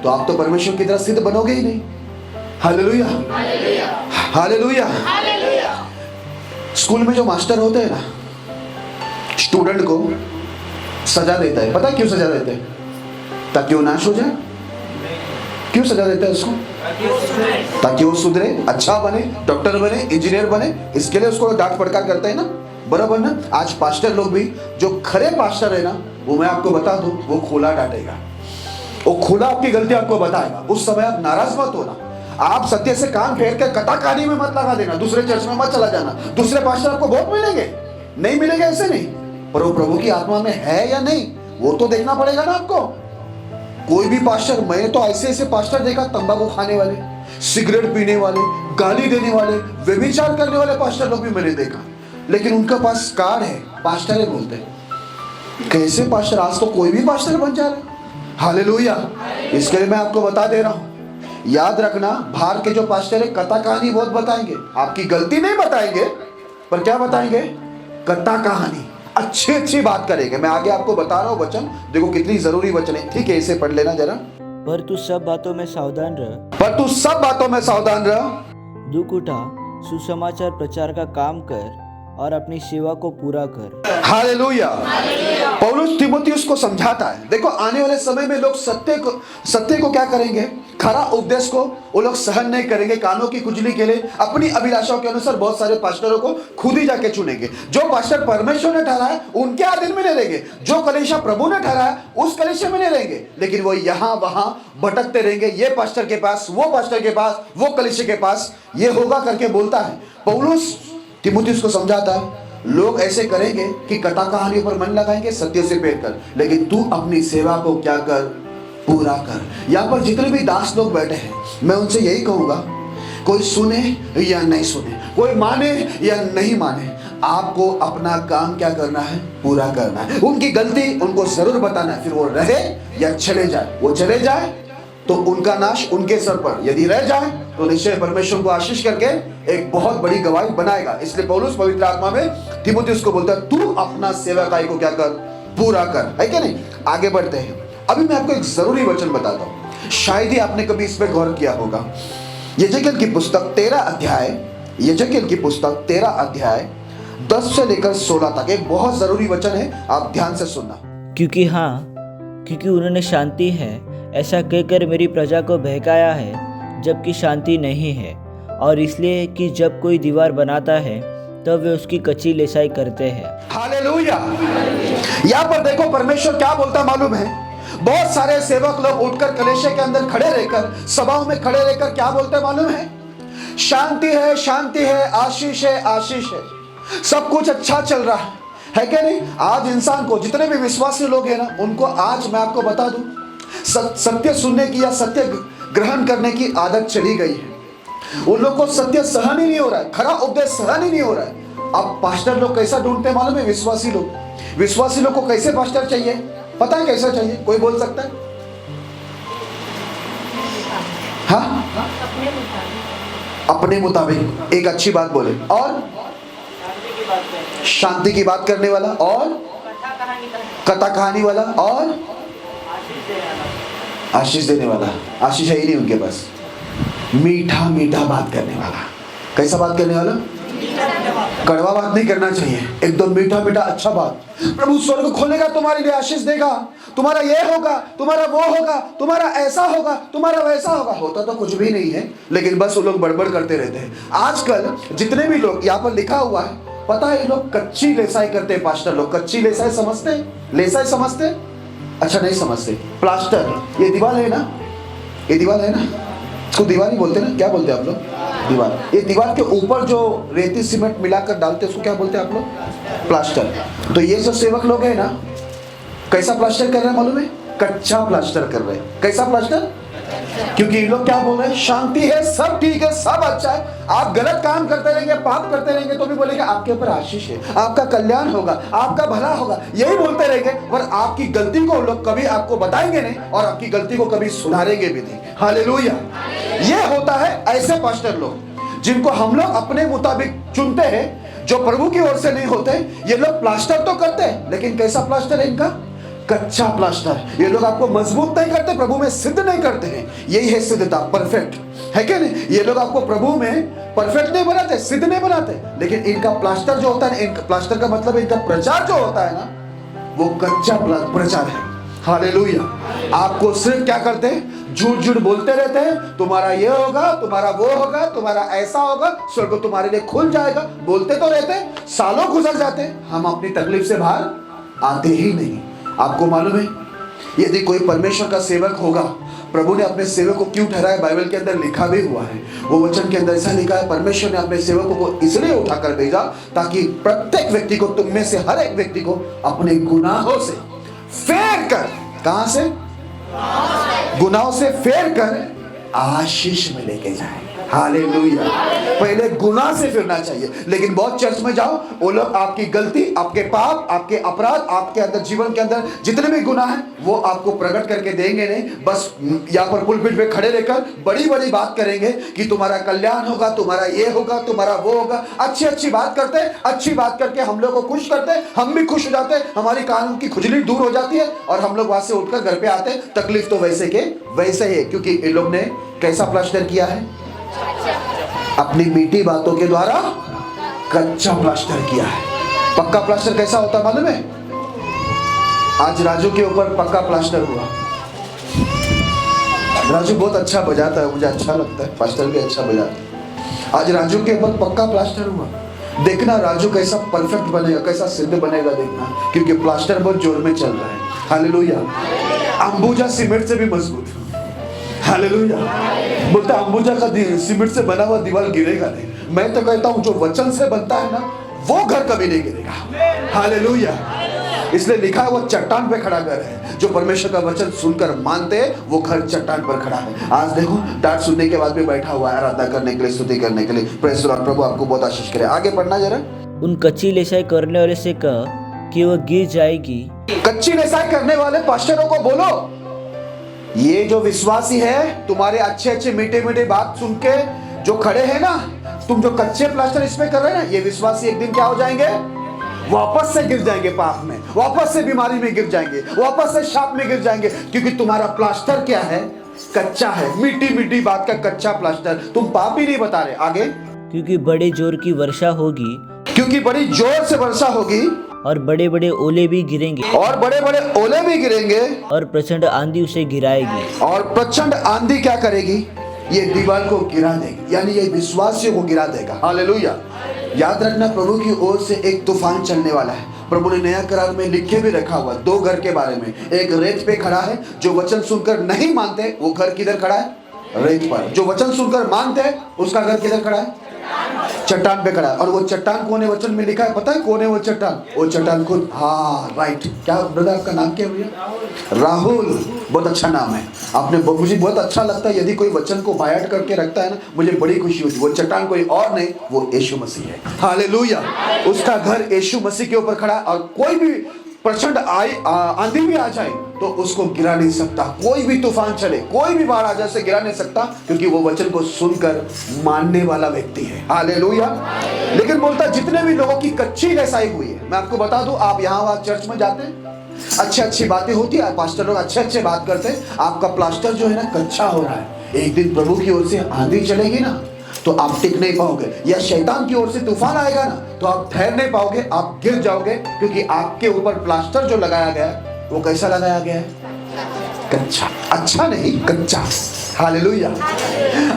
तो आप तो परमेश्वर की तरह सिद्ध बनोगे ही नहीं। Hallelujah, hallelujah. स्कूल में जो मास्टर होते हैं ना, स्टूडेंट को सजा देता है। पता है क्यों सजा देते हैं? ताकि वो नाश हो जाए। क्यों सजा देता है उसको? ताकि वो सुधरे, अच्छा बने, डॉक्टर बने, इंजीनियर बने। इसके लिए उसको डांट फटकार करते हैं ना, बराबर ना। आज पास्टर लोग भी, जो खरे पास्टर है ना, वो मैं आपको बता दूं, वो खुला डांटेगा, वो खुला आपकी गलती आपको बताएगा। उस समय आप नाराज मत होना। आप सत्य से कान फेर कर कथा कहानी में मत लगा देना, दूसरे चर्च में मत चला जाना। दूसरे पास्टर आपको बहुत मिलेंगे, नहीं मिलेंगे ऐसे नहीं, पर वो प्रभु की आत्मा में है या नहीं, वो तो देखना पड़ेगा ना आपको। कोई भी पास्टर, मैंने तो ऐसे ऐसे पास्टर देखा, तंबाकू खाने वाले, सिगरेट पीने वाले, गाली देने वाले, व्यभिचार करने वाले पास्टर लोग भी मैंने देखा, लेकिन उनका पास कार्ड है, पास्टर है बोलते हैं। कैसे पास्टर? आज तो कोई भी पास्टर बन जा रहा है। हालेलुया। इसके लिए मैं आपको बता दे रहा हूं, याद रखना, बाहर के जो पास्टर है कथा कहानी बहुत बताएंगे, आपकी गलती नहीं बताएंगे, पर क्या बताएंगे? कथा कहानी, अच्छी अच्छी बात करेंगे। मैं आगे आपको बता रहा हूँ वचन, देखो कितनी जरूरी वचन है। ठीक है, इसे पढ़ लेना जरा। पर तू सब बातों में सावधान रह। पर तू सब बातों में सावधान रह, दुख उठा, सुसमाचार प्रचार का काम कर और अपनी सेवा को पूरा कर। हालेलुया। पौलुस तीमुथियुस को समझाता है, देखो आने वाले समय में लोग सत्य को क्या करेंगे? खरा उपदेश को वो लोग सहन नहीं करेंगे। कानों की खुजली के लिए अपनी अभिलाषाओं के अनुसार बहुत सारे पास्टरों को खुद ही जाके चुनेंगे। जो पास्टर परमेश्वर ने ठहराया उनके अधीन में नहीं रहेंगे, जो कलीसिया प्रभु ने ठहराया उस कलीसिया में नहीं रहेंगे, लेकिन वो यहाँ वहां भटकते रहेंगे, ये पास्टर के पास, वो पास्टर के पास, वो कलीसिया के पास। ये होगा करके बोलता है पौलुस। तीमुथियुस को समझाता है, लोग ऐसे करेंगे कि कथा कहानियों पर मन लगाएंगे, सत्य से पेट कर, लेकिन तू अपनी सेवा को क्या कर? पूरा कर। यहाँ पर जितने भी दास लोग बैठे हैं, मैं उनसे यही कहूंगा, कोई सुने या नहीं सुने, कोई माने या नहीं माने, आपको अपना काम क्या करना है? पूरा करना है। उनकी गलती उनको जरूर बताना है, फिर वो रहे या चले जाए। वो चले जाए तो उनका नाश उनके सर पर, यदि रह जाए तो निश्चय परमेश्वर को आशीष करके एक बहुत बड़ी गवाही बनाएगा। इसलिए पौलुस पवित्र आत्मा में तीमुथियुस को बोलता है, तू अपना सेवकाई को क्या कर? पूरा कर। है क्या नहीं? आगे बढ़ते हैं। अभी मैं आपको एक जरूरी वचन बताता हूं, शायद ही आपने कभी इस पर गौर किया होगा। यजेकिएल की पुस्तक 13 अध्याय, यजेकिएल की पुस्तक 13 अध्याय 10 से लेकर 16 तक एक बहुत जरूरी वचन है, आप ध्यान से सुनना। क्योंकि उन्होंने शांति है ऐसा कहकर मेरी प्रजा को बहकाया है, जबकि शांति नहीं है, और इसलिए कि जब कोई दीवार बनाता है तब वे उसकी कच्ची लेसाई करते हैं। हालेलुया। यहाँ पर देखो परमेश्वर क्या बोलता मालूम है? बहुत सारे सेवक लोग उठकर कलीसिया के अंदर खड़े रहकर, सभाओं में खड़े रहकर क्या बोलते मालूम है? शांति है, शांति है, आशीष है, आशीष है, सब कुछ अच्छा चल रहा है क्या नहीं? आज इंसान को, जितने भी विश्वासी लोग हैं ना, उनको आज मैं आपको बता दूं, सत्य सुनने की या सत्य ग्रहण करने की आदत चली गई है। उन लोग को सत्य सहन ही नहीं हो रहा है, खरा उपदेश सहन ही नहीं हो रहा है। अब पास्टर लोग कैसा ढूंढते हैं मालूम है? विश्वासी लोग को कैसे पास्टर चाहिए? पता है कैसा चाहिए? कोई बोल सकता है? हाँ, अपने मुताबिक एक अच्छी बात बोले, और शांति की बात करने वाला, और कथा कहानी वाला, और आशीष देने वाला। आशीष है ही नहीं उनके पास। मीठा मीठा बात करने वाला। कैसा बात करने वाला? कड़वा बात नहीं करना चाहिए, एकदम मीठा मीठा अच्छा बात। प्रभु स्वर्ग खोलेगा, तुम्हारे लिए आशीष देगा, तुम्हारा ये होगा, तुम्हारा वो होगा, तुम्हारा ऐसा होगा, तुम्हारा वैसा होगा। होता तो कुछ भी नहीं है, लेकिन बस वो लोग बड़बड़ करते रहते हैं। आजकल जितने भी लोग, यहाँ पर लिखा हुआ है, पता है, ये लोग कच्ची लेसाई करते हैं। पास्टर लोग कच्ची लेसाई समझते हैं? लेसाई समझते हैं? अच्छा, नहीं समझते। प्लास्टर, ये दीवार है ना, ये दीवार है ना, इसको दीवार ही बोलते हैं ना? क्या बोलते हैं आप लोग? दीवार। ये दीवार के ऊपर जो रेती सीमेंट मिलाकर डालते हैं, उसको क्या बोलते हैं आप लोग? प्लास्टर। तो ये जो सेवक लोग हैं ना, कैसा प्लास्टर कर रहे हैं मालूम है? कच्चा प्लास्टर कर रहे हैं। कैसा प्लास्टर? क्योंकि ये लोग क्या बोल रहे हैं? शांति है, सब ठीक है, सब अच्छा है। आप गलत काम करते रहेंगे, पाप करते रहेंगे, तो भी बोलेंगे आपके ऊपर आशीष है, आपका कल्याण होगा, आपका भला होगा, यही बोलते रहेंगे। पर आपकी गलती को लोग कभी आपको बताएंगे नहीं, और आपकी गलती को कभी सुधारेंगे भी नहीं। हालेलुया। ये होता है ऐसे पास्टर लोग, जिनको हम लोग अपने मुताबिक चुनते हैं, जो प्रभु की ओर से नहीं होते। ये लोग प्लास्टर तो करते हैं, लेकिन कैसा प्लास्टर है इनका? कच्चा प्लास्टर। ये लोग आपको मजबूत नहीं करते, प्रभु में सिद्ध नहीं करते हैं। यही है सिद्धता, परफेक्ट है क्या नहीं? ये लोग आपको प्रभु में परफेक्ट नहीं बनाते, सिद्ध नहीं बनाते, लेकिन इनका प्लास्टर जो होता है, इनका प्लास्टर का मतलब इनका प्रचार जो होता है ना, वो कच्चा प्रचार है। हालेलुया। आपको सिर्फ क्या करते हैं? झूठ झूठ बोलते रहते हैं, तुम्हारा ये होगा, तुम्हारा वो होगा, तुम्हारा ऐसा होगा, स्वर्ग तुम्हारे लिए खुल जाएगा। बोलते तो रहते हैं, सालों गुजर जाते हैं, हम अपनी तकलीफ से बाहर आते ही नहीं। आपको मालूम है, यदि कोई परमेश्वर का सेवक होगा, प्रभु ने अपने सेवक को क्यों ठहराया? बाइबल के अंदर लिखा भी हुआ है। वो वचन के अंदर ऐसा लिखा है, परमेश्वर ने अपने सेवकों को इसलिए उठाकर भेजा ताकि प्रत्येक व्यक्ति को, तुम में से हर एक व्यक्ति को अपने गुनाहों से फेर कर, कहां से? गुनाहों से फेर कर आशीष में लेके जाए। हालेलुया। पहले गुनाह से फिरना चाहिए। लेकिन बहुत चर्च में जाओ, वो लोग आपकी गलती, आपके पाप, आपके अपराध, आपके अंदर जीवन के अंदर जितने भी गुनाह हैं, वो आपको प्रकट करके देंगे नहीं। बस यहाँ पर पुलपिट पे खड़े रहकर बड़ी बड़ी बात करेंगे कि तुम्हारा कल्याण होगा, तुम्हारा ये होगा, तुम्हारा वो होगा। अच्छी अच्छी बात करते हैं, अच्छी बात करके हम लोग को खुश करते हैं, हम भी खुश हो जाते हैं, हमारी कानों की खुजली दूर हो जाती है, और हम लोग वहां से उठकर घर पे आते हैं। तकलीफ तो वैसे के वैसे ही, क्योंकि इन लोग ने कैसा प्लास्टर किया है? अपनी मीठी बातों के द्वारा कच्चा प्लास्टर किया है। पक्का प्लास्टर कैसा होता मालूम है? आज राजू के ऊपर पक्का प्लास्टर हुआ। राजू बहुत अच्छा बजाता है, मुझे अच्छा लगता है, प्लास्टर भी अच्छा बजाता है। आज राजू के ऊपर पक्का प्लास्टर हुआ। देखना राजू कैसा परफेक्ट बनेगा, कैसा सिद्ध बनेगा, देखना, क्योंकि प्लास्टर बहुत जोर में चल रहा है। हालेलुया। अंबुजा सीमेंट से भी मजबूत। हालेलुया। बोलते अंबुजा का सीमेंट से बना हुआ दीवार गिरेगा नहीं। मैं तो कहता हूं जो वचन से बनता है ना, वो घर कभी नहीं गिरेगा। हालेलुया। इसलिए लिखा है वो चट्टान पे खड़ा घर है। जो परमेश्वर का वचन सुनकर मानते हैं, वो घर चट्टान पर खड़ा है। आज देखो, डांट सुनने के बाद भी बैठा हुआ है आराधना करने के लिए, स्तुति करने के लिए। Praise the Lord. प्रभु आपको बहुत आशीष करे। आगे पढ़ना जरा। उन कच्ची लेसाई करने वाले से कह कि वह गिर जाएगी। कच्ची लेसाई करने वाले पास्टरों को बोलो, ये जो विश्वासी है, तुम्हारे अच्छे अच्छे मीठे मीठे बात सुन के जो खड़े हैं ना, तुम जो कच्चे प्लास्टर इसमें कर रहे हैं ना, ये विश्वासी एक दिन क्या हो जाएंगे? वापस से गिर जाएंगे पाप में, वापस से बीमारी में गिर जाएंगे, वापस से शाप में गिर जाएंगे। क्योंकि तुम्हारा प्लास्टर क्या है? कच्चा है। मीठी मीठी बात का कच्चा प्लास्टर। तुम पाप ही नहीं बता रहे। आगे, क्योंकि बड़े जोर की वर्षा होगी, क्योंकि बड़ी जोर से वर्षा होगी, और बड़े बड़े ओले भी गिरेंगे, और बड़े बड़े ओले भी गिरेंगे, और प्रचंड आंधी उसे गिराएगी। और प्रचंड आंधी क्या करेगी? ये दीवार को गिरा देगी, यानी ये विश्वासियों को गिरा देगा। हालेलुया। याद रखना, प्रभु की ओर से एक तूफान चलने वाला है। प्रभु ने नया करार में लिख के भी रखा हुआ 2 घर के बारे में। एक रेत पे खड़ा है, जो वचन सुनकर नहीं मानते, वो घर किधर खड़ा है? रेत पर। जो वचन सुनकर मानते हैं, उसका घर किधर खड़ा है? चट्टान पे खड़ा है। और वो चट्टान कौन है? वचन में लिखा है, पता है कौन है वो चट्टान? वो चट्टान खुद, हाँ राइट। क्या ब्रदर आपका नाम क्या भैया? राहुल। बहुत अच्छा नाम है आपने। मुझे बहुत अच्छा लगता है यदि कोई वचन को बायट करके रखता है ना, मुझे बड़ी खुशी होती है। वो चट्टान कोई और नहीं, वो यीशु मसीह है। हालेलुया। उसका घर यीशु मसीह के ऊपर खड़ा है और कोई भी प्रचंड आंधी भी आ जाए तो उसको गिरा नहीं सकता। कोई भी तूफान चले, कोई भी बाढ़ आ जाए, उसे गिरा नहीं सकता, क्योंकि वो वचन को सुनकर मानने वाला व्यक्ति है। हालेलुया। लेकिन बोलता जितने भी लोगों की कच्ची लेसाई हुई है, मैं आपको बता दूं, आप यहाँ वहाँ चर्च में जाते हैं, अच्छी बातें होती है, पास्टर लोग अच्छे बात करते हैं, आपका प्लास्टर जो है ना कच्चा हो रहा है। एक दिन प्रभु की ओर से आंधी चलेगी ना तो आप टिक नहीं पाओगे, या शैतान की ओर से तूफान आएगा ना तो आप ठहर नहीं पाओगे, आप गिर जाओगे, क्योंकि आपके ऊपर प्लास्टर जो लगाया गया है वो कैसा लगाया गया है? कच्चा। अच्छा नहीं, कच्चा। हालेलुया।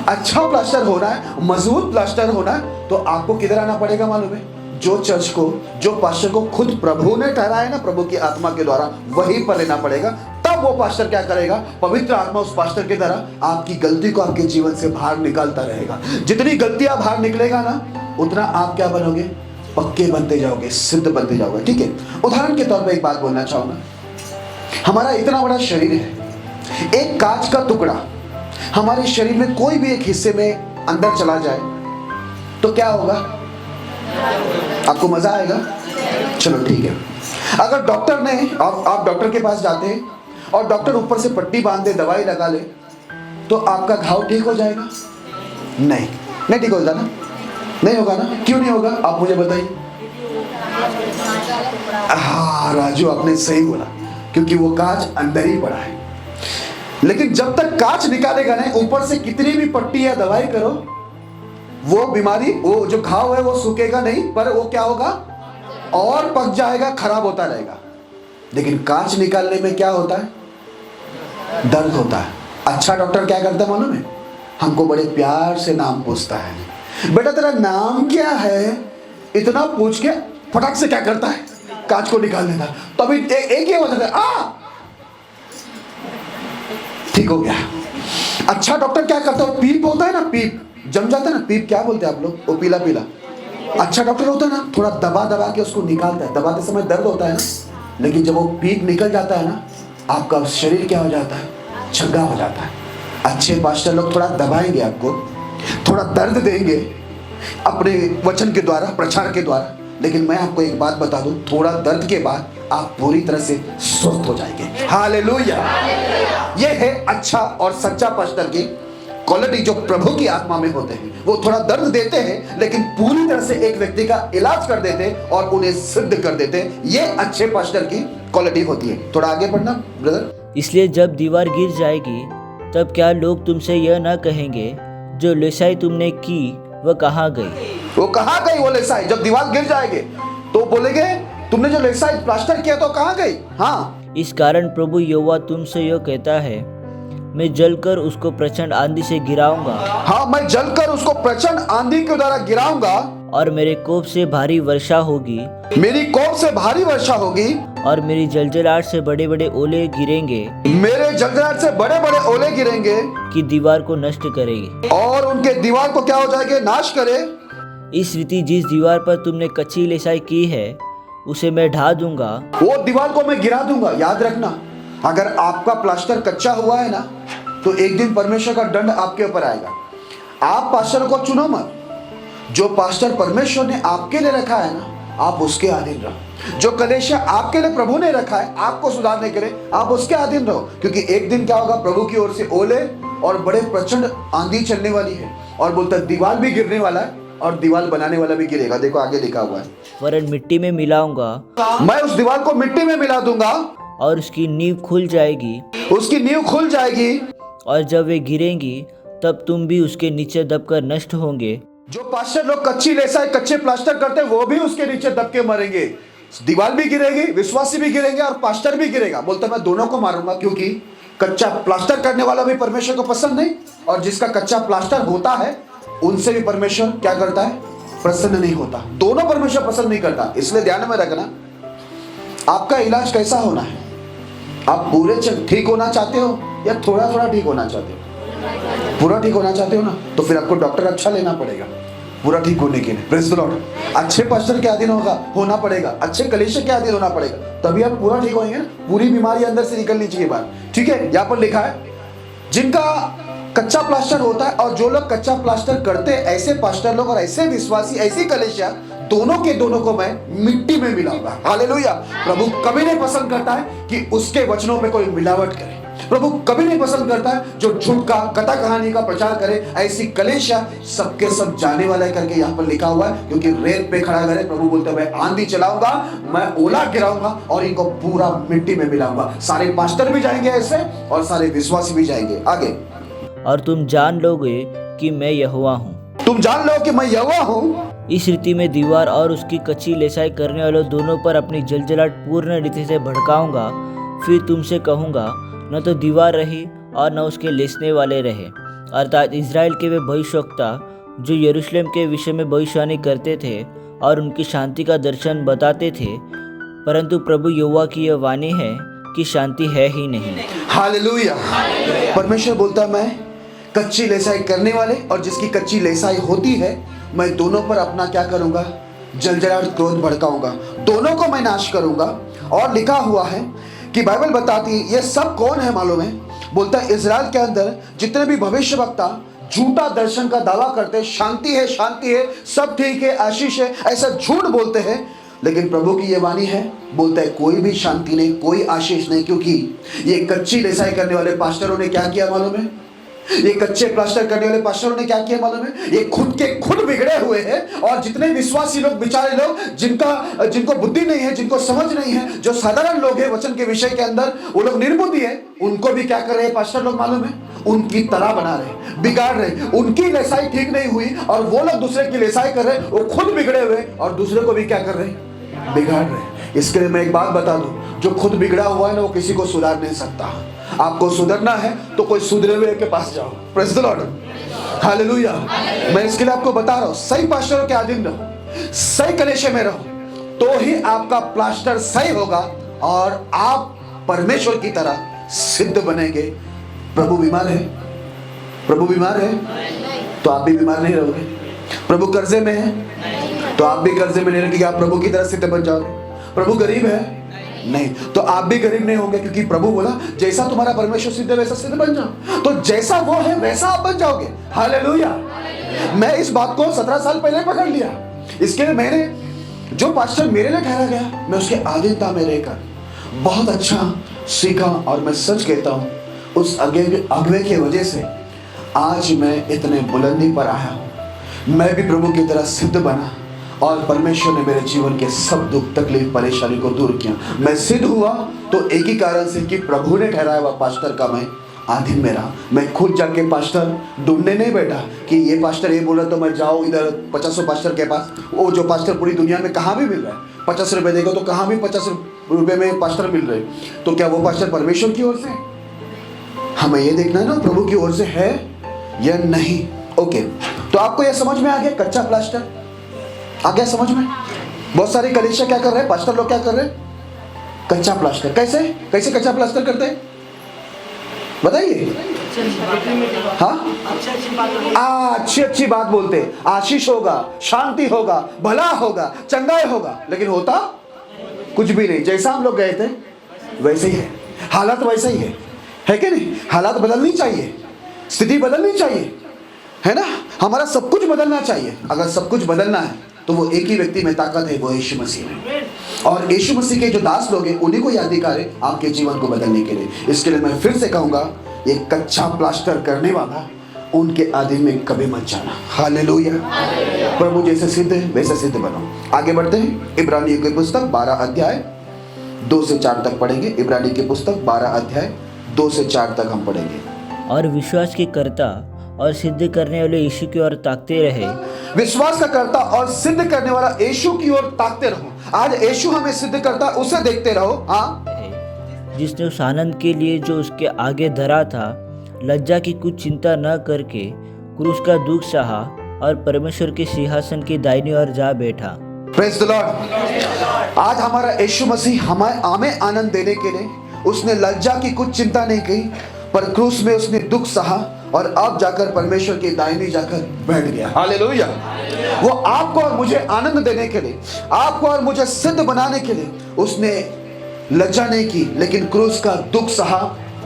अच्छा प्लास्टर होना है, मजबूत प्लास्टर होना है, तो आपको किधर आना पड़ेगा मालूम है? जो चर्च को, जो पास्टर को खुद प्रभु ने ठहराया ना, प्रभु की आत्मा के द्वारा, वहीं पर लेना पड़ेगा। तब वो पास्टर क्या करेगा? पवित्र आत्मा उस पास्टर की तरह आपकी गलती को आपके जीवन से बाहर निकालता रहेगा। जितनी गलतियां बाहर निकलेगा ना, उतना आप क्या बनोगे? पक्के बनते जाओगे, सिद्ध बनते जाओगे। ठीक है। उदाहरण के तौर पर एक बात बोलना चाहूंगा। हमारा इतना बड़ा शरीर है, एक कांच का टुकड़ा हमारे शरीर में कोई भी एक हिस्से में अंदर चला जाए तो क्या होगा? आपको मजा आएगा? चलो ठीक है। अगर डॉक्टर ने, आप डॉक्टर के पास जाते हैं और डॉक्टर ऊपर से पट्टी बांध दे, दवाई लगा ले, तो आपका घाव ठीक हो जाएगा? नहीं ठीक होगा ना? नहीं होगा ना? क्यों नहीं होगा? आप मुझे बताइए। हाँ राजू, आपने सही बोला, क्योंकि वो कांच अंदर ही पड़ा है। लेकिन जब तक कांच निकालेगा ना, ऊपर से कितनी भी पट्टी या दवाई करो, वो बीमारी, वो जो घाव है वो सूखेगा नहीं, पर वो क्या होगा? और पक जाएगा, खराब होता रहेगा। लेकिन कांच निकालने में क्या होता है? दर्द होता है। अच्छा डॉक्टर क्या करता है मालूम है? हमको बड़े प्यार से नाम पूछता है, बेटा तेरा नाम क्या है? इतना पूछ के फटाक से क्या करता है? कांच को निकाल देता। तभी एक ही आवाज आता है, आ ठीक हो गया। अच्छा डॉक्टर क्या करता है? पीप होता है ना, पीप जम जाता है ना, पीप क्या बोलते हैं आप लोग? वो पीला पीला। अच्छा डॉक्टर होता है ना, थोड़ा दबा के उसको निकालता है। दबाते समय दर्द होता है ना, लेकिन जब वो पीप निकल जाता है ना, आपका शरीर क्या हो जाता है? छग्गा हो जाता है। अच्छे पास्टर लोग थोड़ा दबाएंगे, आपको थोड़ा दर्द देंगे अपने वचन के द्वारा, प्रचार के द्वारा, लेकिन मैं आपको एक बात बता दूं, थोड़ा दर्द के बाद आप पूरी तरह से स्वस्थ हो जाएंगे। हालेलुया। ये है अच्छा और सच्चा पास्टर की क्वालिटी, जो प्रभु की आत्मा में होते हैं। वो थोड़ा दर्द देते हैं, लेकिन पूरी तरह से एक व्यक्ति का इलाज कर देते हैं और उन्हें सिद्ध कर देते हैं। ये अच्छे पास्टर की क्वालिटी होती है। थोड़ा आगे बढ़ना ब्रदर। इसलिए जब दीवार गिर जाएगी तब क्या लोग तुमसे यह न कहेंगे, जो लेसाई तुमने की वह कहाँ गई? वो कहाँ गई वो लेसाई? जब दीवार गिर जाएंगे तो बोलेंगे तुमने जो लेसाई प्लास्टर किया तो कहाँ गई? हाँ। इस कारण प्रभु यहोवा तुमसे यह कहता है, मैं जलकर उसको प्रचंड आंधी से गिराऊंगा। हाँ, मैं जलकर उसको प्रचंड आंधी के द्वारा गिराऊंगा, और मेरे कोप से भारी वर्षा होगी। मेरी कोप से भारी वर्षा होगी, और मेरी जलजलाहट से बड़े बड़े ओले गिरेंगे। मेरे जलजलाहट से बड़े बड़े ओले गिरेंगे, कि दीवार को नष्ट करेगी। और उनके दीवार को क्या हो जाएंगे? नाश करे। इस रीति जिस दीवार पर तुमने कच्ची लेसाई की है, उसे मैं ढा दूंगा। वो दीवार को मैं गिरा दूंगा। याद रखना, अगर आपका प्लास्टर कच्चा हुआ है ना, तो एक दिन परमेश्वर का दंड आपके ऊपर आएगा। आप पास्टर को चुनो मत। जो पास्टर परमेश्वर ने आपके लिए रखा है ना, आप उसके अधीन रहो। जो कलेशा आपके लिए प्रभु ने रखा है आपको सुधारने के लिए, आप उसके अधीन रहो, क्योंकि एक दिन क्या होगा? प्रभु की ओर से ओले और बड़े प्रचंड आंधी चलने वाली है, और बोलता है दीवार भी गिरने वाला है और दीवार बनाने वाला भी गिरेगा। देखो आगे लिखा हुआ है, वरन मिट्टी में मिलाऊंगा। मैं उस दीवार को मिट्टी में मिला दूंगा, और उसकी नींव खुल जाएगी। उसकी नींव खुल जाएगी, और जब वे गिरेंगी तब तुम भी उसके नीचे दबकर नष्ट होंगे। जो पास्टर लोग कच्ची लेसाई, कच्चे प्लास्टर करते हैं, वो भी उसके नीचे दब के मरेंगे। दीवार भी गिरेगी, विश्वासी भी गिरेंगे, और पास्टर भी गिरेगा। बोलता मैं दोनों को मारूंगा, क्योंकि कच्चा प्लास्टर करने वाला भी परमेश्वर को पसंद नहीं, और जिसका कच्चा प्लास्टर होता है उनसे भी परमेश्वर क्या करता है? प्रसन्न नहीं होता। दोनों परमेश्वर पसंद नहीं करता। इसलिए ध्यान में रखना, आपका इलाज कैसा होना है? आप पूरे ठीक होना चाहते हो या थोड़ा थोड़ा ठीक होना चाहते हो? पूरा ठीक होना चाहते हो ना, तो फिर आपको डॉक्टर अच्छा लेना पड़ेगा। पूरा ठीक होने के लिए। Praise the Lord. अच्छे पास्टर के अधीन होना पड़ेगा, अच्छे कलीसिया के अधीन होना पड़ेगा, तभी आप पूरा ठीक होंगे ना। पूरी बीमारी अंदर से निकलनी चाहिए बाहर, ठीक है। यहाँ पर लिखा है जिनका कच्चा प्लास्टर होता है, और जो लोग कच्चा प्लास्टर करते हैं, ऐसे पास्टर लोग और ऐसे विश्वासी, ऐसी कलीसिया, दोनों को मैं मिट्टी में मिलाऊंगा। हालेलुया। प्रभु कभी नहीं पसंद करता है कि उसके वचनों में कोई मिलावट करे। प्रभु कभी नहीं पसंद करता है जो झूठ का, कथा कहानी का प्रचार करे। ऐसी कलीसिया सबके सब जाने वाला है करके यहाँ पर लिखा हुआ है, क्योंकि रेत पे खड़ा करे। प्रभु बोलते हैं मैं आंधी चलाऊंगा, मैं ओला गिराऊंगा और इनको पूरा मिट्टी में मिलाऊंगा। सारे पास्टर भी जाएंगे ऐसे और सारे विश्वासी भी जाएंगे। आगे, और तुम जान लोगे कि मैं यहोवा हूँ। तुम जान लो कि मैं यहोवा हूँ। इस रीति में दीवार और उसकी कच्ची लेसाई करने वालों दोनों पर अपनी जलजलाहट पूर्ण रीति से भड़काऊंगा। फिर तुमसे कहूँगा, न तो दीवार रही और न उसके लेसने वाले रहे। अर्थात इज़राइल के वे भविष्यवक्ता जो यरूशलेम के विषय में भविष्यवाणी करते थे और उनकी शांति का दर्शन बताते थे, परंतु प्रभु यहोवा की यह वाणी है कि शांति है ही नहीं। हालेलुया। परमेश्वर बोलता है मैं कच्ची लेसाई करने वाले और जिसकी कच्ची लेसाई होती है, मैं दोनों पर अपना क्या करूंगा, जलजलाहट क्रोध भड़काऊंगा, दोनों को मैं नाश करूंगा। और लिखा हुआ है कि बाइबल बताती है ये सब कौन है मालूम है? बोलता है इज़राइल के अंदर जितने भी भविष्यवक्ता झूठा दर्शन का दावा करते हैं, शांति है, सब ठीक है, आशीष है, ऐसा झूठ बोलते हैं। लेकिन प्रभु की ये वाणी है, बोलता है कोई भी शांति नहीं, कोई आशीष नहीं, क्योंकि ये कच्ची लेसाई करने वाले पास्टरों ने क्या किया मालूम है? ये कच्चे प्लास्टर करने वाले पास्टरों ने क्या किया मालूम है? ये खुद के खुद बिगड़े हुए हैं। और जितने विश्वासी लोग, बेचारे लोग जिनको बुद्धि नहीं है, जिनको समझ नहीं है, जो साधारण लोग हैं वचन के विषय के अंदर, वो लोग निर्बुद्धि है, उनको भी क्या कर रहे हैं पास्टर लोग मालूम है? उनकी तरह बना रहे, बिगाड़ रहे। उनकी लेसाई ठीक नहीं हुई और वो लोग दूसरे की लेसाई कर रहे, वो खुद बिगड़े हुए और दूसरे को भी क्या कर रहे, बिगाड़ रहे। इसके लिए मैं एक बात बता दूं, जो खुद बिगड़ा हुआ है ना, वो किसी को सुधार नहीं सकता। आपको सुधरना है तो कोई सुधरे हुए के पास जाओ। Praise the Lord. हालेलुया। मैं इसके लिए आपको बता रहा हूं, सही पास्टरों के अधीन रहो, सही कलीसिया में रहो, तो ही आपका प्लास्टर सही होगा और आप परमेश्वर की तरह सिद्ध बनेंगे। प्रभु बीमार है, प्रभु बीमार है तो आप भी बीमार नहीं रहोगे। प्रभु कर्जे में है तो आप भी कर्जे में नहीं रहेंगे, आप प्रभु की तरह सिद्ध बन जाओगे। प्रभु गरीब है नहीं तो आप भी गरीब नहीं होंगे, क्योंकि प्रभु बोला जैसा तुम्हारा परमेश्वर सिद्ध है वैसा सिद्ध बन जाओ। तो जैसा वो है वैसा आप बन जाओगे। हालेलुया। मैं इस बात को 17 साल पहले पकड़ लिया। इसके लिए मैंने जो पास्टर मेरे लिए ठहरा गया, मैं उसके अधीनता में रहकर बहुत अच्छा सीखा। और मैं सच कहता हूँ, उस अगुवे की वजह से आज मैं इतने बुलंदी पर आया हूँ। मैं भी प्रभु की तरह सिद्ध बना और परमेश्वर ने मेरे जीवन के सब दुख, तकलीफ, परेशानी को दूर किया। मैं सिद्ध हुआ तो एक ही कारण से कि प्रभु ने ठहराया हुआ पास्टर का मैं अधीन में रहा। मैं खुद जाके पास्टर ढूंढने नहीं बैठा कि ये पास्टर ये बोला तो मैं जाऊँ इधर 50 पास्टर के पास। वो जो पास्टर पूरी दुनिया में कहाँ भी मिल रहा है, 50 रुपये देगा तो कहाँ भी 50 रुपये में पास्टर मिल रहे, तो क्या वो पास्टर परमेश्वर की ओर से? हमें ये देखना है ना प्रभु की ओर से है या नहीं। ओके, तो आपको यह समझ में आ गया कच्चा प्लास्टर आ गया समझ में? बहुत सारे कलीसिया क्या कर रहे हैं, पास्टर लोग क्या कर रहे हैं, कच्चा प्लास्टर। कैसे कैसे कच्चा प्लास्टर करते हैं बताइए? हाँ, अच्छी बात बोलते, आशीष होगा, शांति होगा, भला होगा, चंगाई होगा, लेकिन होता कुछ भी नहीं। जैसा हम लोग गए थे वैसे ही है, हालात वैसे ही है कि नहीं? हालात बदलनी चाहिए, स्थिति बदलनी चाहिए, है ना? हमारा सब कुछ बदलना चाहिए। अगर सब कुछ बदलना है तो वो एक ही व्यक्ति में ताकत है, वो यीशु मसीह है। और यीशु मसीह के जो दास लोग हैं उन्हीं को यह अधिकार है आपके जीवन को बदलने के लिए। इसके लिए मैं फिर से कहूंगा, ये कच्चा प्लास्टर करने वाला उनके अधीन में कभी मत जाना। हालेलुया। प्रभु जैसे सिद्ध है वैसे सिद्ध बनो। आगे बढ़ते हैं, इब्रानियों की पुस्तक 12 अध्याय 2 से 4 तक पढ़ेंगे। इब्रानी की पुस्तक 12 अध्याय 2 से 4 तक हम पढ़ेंगे। और विश्वास के कर्ता और सिद्ध करने वाले यीशु की ओर ताकते रहे। विश्वास का कर्ता और सिद्ध करने वाला यीशु की ओर ताकते रहो। आज यीशु हमें सिद्ध करता, उसे देखते रहो। हाँ, जिसने उस आनंद के लिए जो उसके आगे धरा था, लज्जा की कुछ चिंता न करके क्रूस का दुख सहा और परमेश्वर के सिंहासन की दाहिनी ओर जा बैठा। Praise the Lord. आज हमारा यीशु मसीह हमें आनंद देने के लिए उसने लज्जा की कुछ चिंता नहीं की, पर क्रूस में उसने दुख सहा और अब जाकर परमेश्वर की दाहिनी जाकर बैठ गया। हालेलुया। वो आपको और मुझे आनंद देने के लिए, आपको और मुझे सिद्ध बनाने के लिए उसने लज्जा नहीं की, लेकिन क्रूस का दुख सहा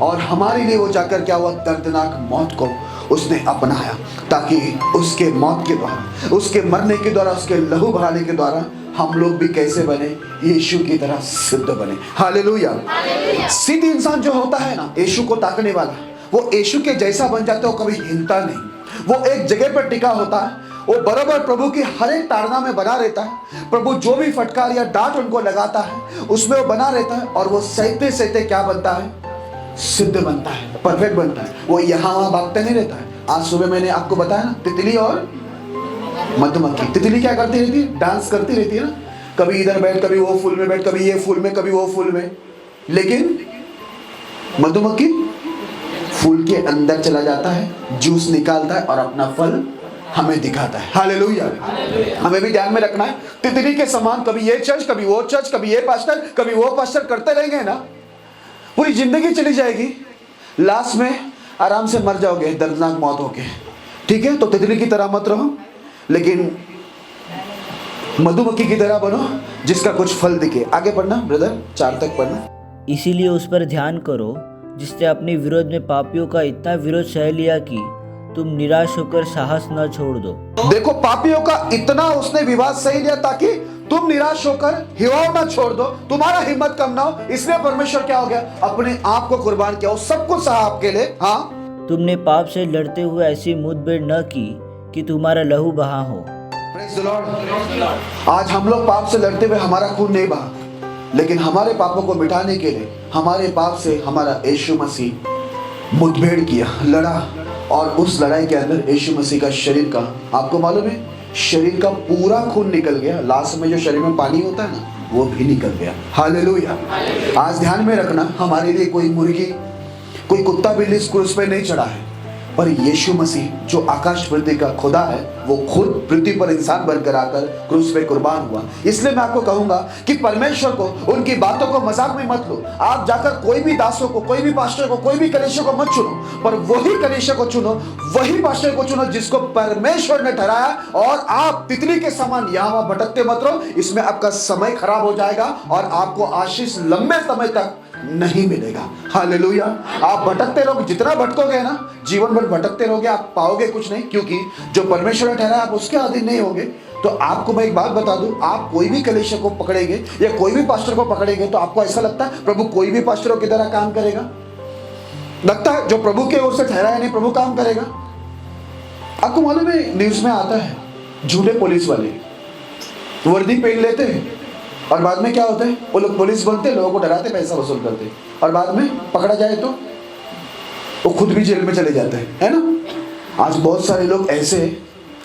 और हमारे लिए वो जाकर क्या हुआ, दर्दनाक मौत को उसने अपनाया, ताकि उसके मौत के द्वारा, उसके मरने के द्वारा, उसके लहू बहाने के द्वारा हम लोग भी कैसे बने, यीशु की तरह सिद्ध बने। हालेलुया। सिद्ध इंसान जो होता है ना, यीशु को ताकने वाला, वो यीशु के जैसा बन जाता है, वो कभी हिलता नहीं, वो एक जगह पर टिका होता है, वो बराबर प्रभु की हर एक ताड़ना में बना रहता है। प्रभु जो भी फटकार या डांट उनको लगाता है उसमें वो बना रहता है, और वो सहते सहते क्या बनता है, सिद्ध बनता है, परफेक्ट बनता है। वो यहाँ वहां भागते नहीं रहता है। आज सुबह मैंने आपको बताया ना, तितली और मधुमक्खी। तितली क्या करती रहती है, डांस करती रहती है ना, कभी इधर बैठ, कभी वो फूल में बैठ, कभी ये फूल में, कभी वो फूल में। लेकिन मधुमक्खी फूल के अंदर चला जाता है, जूस निकालता है और अपना फल हमें दिखाता है। हालेलुया। हमें भी ध्यान में रखना है, तितली के समान कभी ये चर्च, कभी वो चर्च, कभी ये पास्टर, कभी वो पास्टर करते रहेंगे ना, पूरी जिंदगी चली जाएगी, लास्ट में आराम से मर जाओगे दर्दनाक मौत होके। ठीक है, तो तितली की तरह मत रहो, लेकिन मधुमक्खी की तरह बनो जिसका कुछ फल दिखे। आगे पढ़ना ब्रदर, 4 तक पढ़ना। इसीलिए उस पर ध्यान करो जिसने अपने विरोध में पापियों का इतना विरोध सह लिया कि तुम निराश होकर साहस न छोड़ दो। देखो, पापियों का इतना उसने विवाद सही लिया ताकि तुम निराश होकर हिवाव न छोड़ दो, तुम्हारा हिम्मत कम ना हो। इसलिए परमेश्वर क्या हो गया, अपने आप को कुर्बान किया, सब कुछ सहा आपके लिए। हाँ, तुमने पाप से लड़ते हुए ऐसी मुठभेड़ न की कि तुम्हारा लहू बहा हो। Praise the Lord. आज हम लोग पाप से लड़ते हुए हमारा खून नहीं बहा, लेकिन हमारे पापों को मिटाने के लिए हमारे पाप से हमारा यीशु मसीह मुठभेड़ किया, लड़ा, और उस लड़ाई के अंदर यीशु मसीह का शरीर का, आपको मालूम है, शरीर का पूरा खून निकल गया। लास्ट में जो शरीर में पानी होता है ना, वो भी निकल गया। हालेलुया। आज ध्यान में रखना, हमारे लिए कोई मुर्गी, कोई कुत्ता बिल्ली इस क्रूस पे नहीं चढ़ा है, पर यीशु मसीह जो आकाश पृथ्वी का खुदा है, वो खुद पृथ्वी पर इंसान बनकर आकर क्रूस पे कुर्बान हुआ। इसलिए मैं आपको कहूंगा कि परमेश्वर को, उनकी बातों को मजाक में मत लो। आप जाकर कोई भी दासों को, कोई भी पास्टर को, कोई भी कलीसिया को मत चुनो, पर वही कलीसिया को चुनो, वही पास्टर को चुनो जिसको परमेश्वर ने ठहराया। और आप तितली के समान यहाँ वहां भटकते मत रहो, इसमें आपका समय खराब हो जाएगा और आपको आशीष लंबे समय तक नहीं मिलेगा। हालेलुया। आप भटकते रहोगे, जितना भटकोगे ना, जीवन भर भटकते रहोगे, आप पाओगे कुछ नहीं, क्योंकि जो परमेश्वर ने ठहराया आप उसके अधीन नहीं होगे। तो आपको मैं एक बात बता दूं, आप कोई भी कलीसिया को पकड़ेंगे या कोई भी पास्टर को पकड़ेंगे तो आपको ऐसा लगता है प्रभु कोई भी पास्टरों की तरह काम करेगा? लगता है जो प्रभु के ओर से ठहराया नहीं, प्रभु काम करेगा? आपको मालूम है, न्यूज में आता है झूठे पुलिस वाले वर्दी पहन लेते हैं और बाद में क्या होता है, वो लोग पुलिस बनते, लोगों को डराते, पैसा वसूल करते, और बाद में पकड़ा जाए तो वो खुद भी जेल में चले जाते हैं, है ना। आज बहुत सारे लोग ऐसे,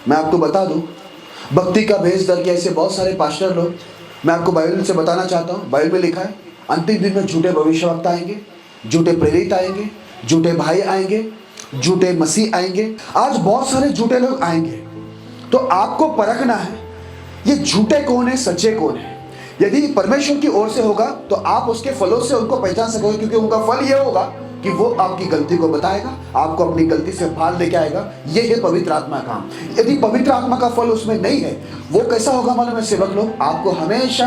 मैं आपको बता दूं, भक्ति का भेष धर के ऐसे बहुत सारे पास्टर लोग, मैं आपको बाइबल से बताना चाहता हूँ। बाइबल में लिखा है अंतिम दिन में झूठे भविष्यवक्ता आएंगे, झूठे प्रेरित आएंगे, झूठे भाई आएंगे, झूठे मसीह आएंगे। आज बहुत सारे झूठे लोग आएंगे, तो आपको परखना है ये झूठे कौन है, सच्चे कौन है। यदि परमेश्वर की ओर से होगा तो आप उसके फलों से उनको पहचान सकोगे, क्योंकि उनका फल ये होगा कि वो आपकी गलती को बताएगा, आपको अपनी गलती से बाहर लेके आएगा। ये है पवित्र आत्मा का काम। यदि पवित्र आत्मा का फल उसमें नहीं है, वो कैसा होगा मालूम है सेवक लोग? आपको हमेशा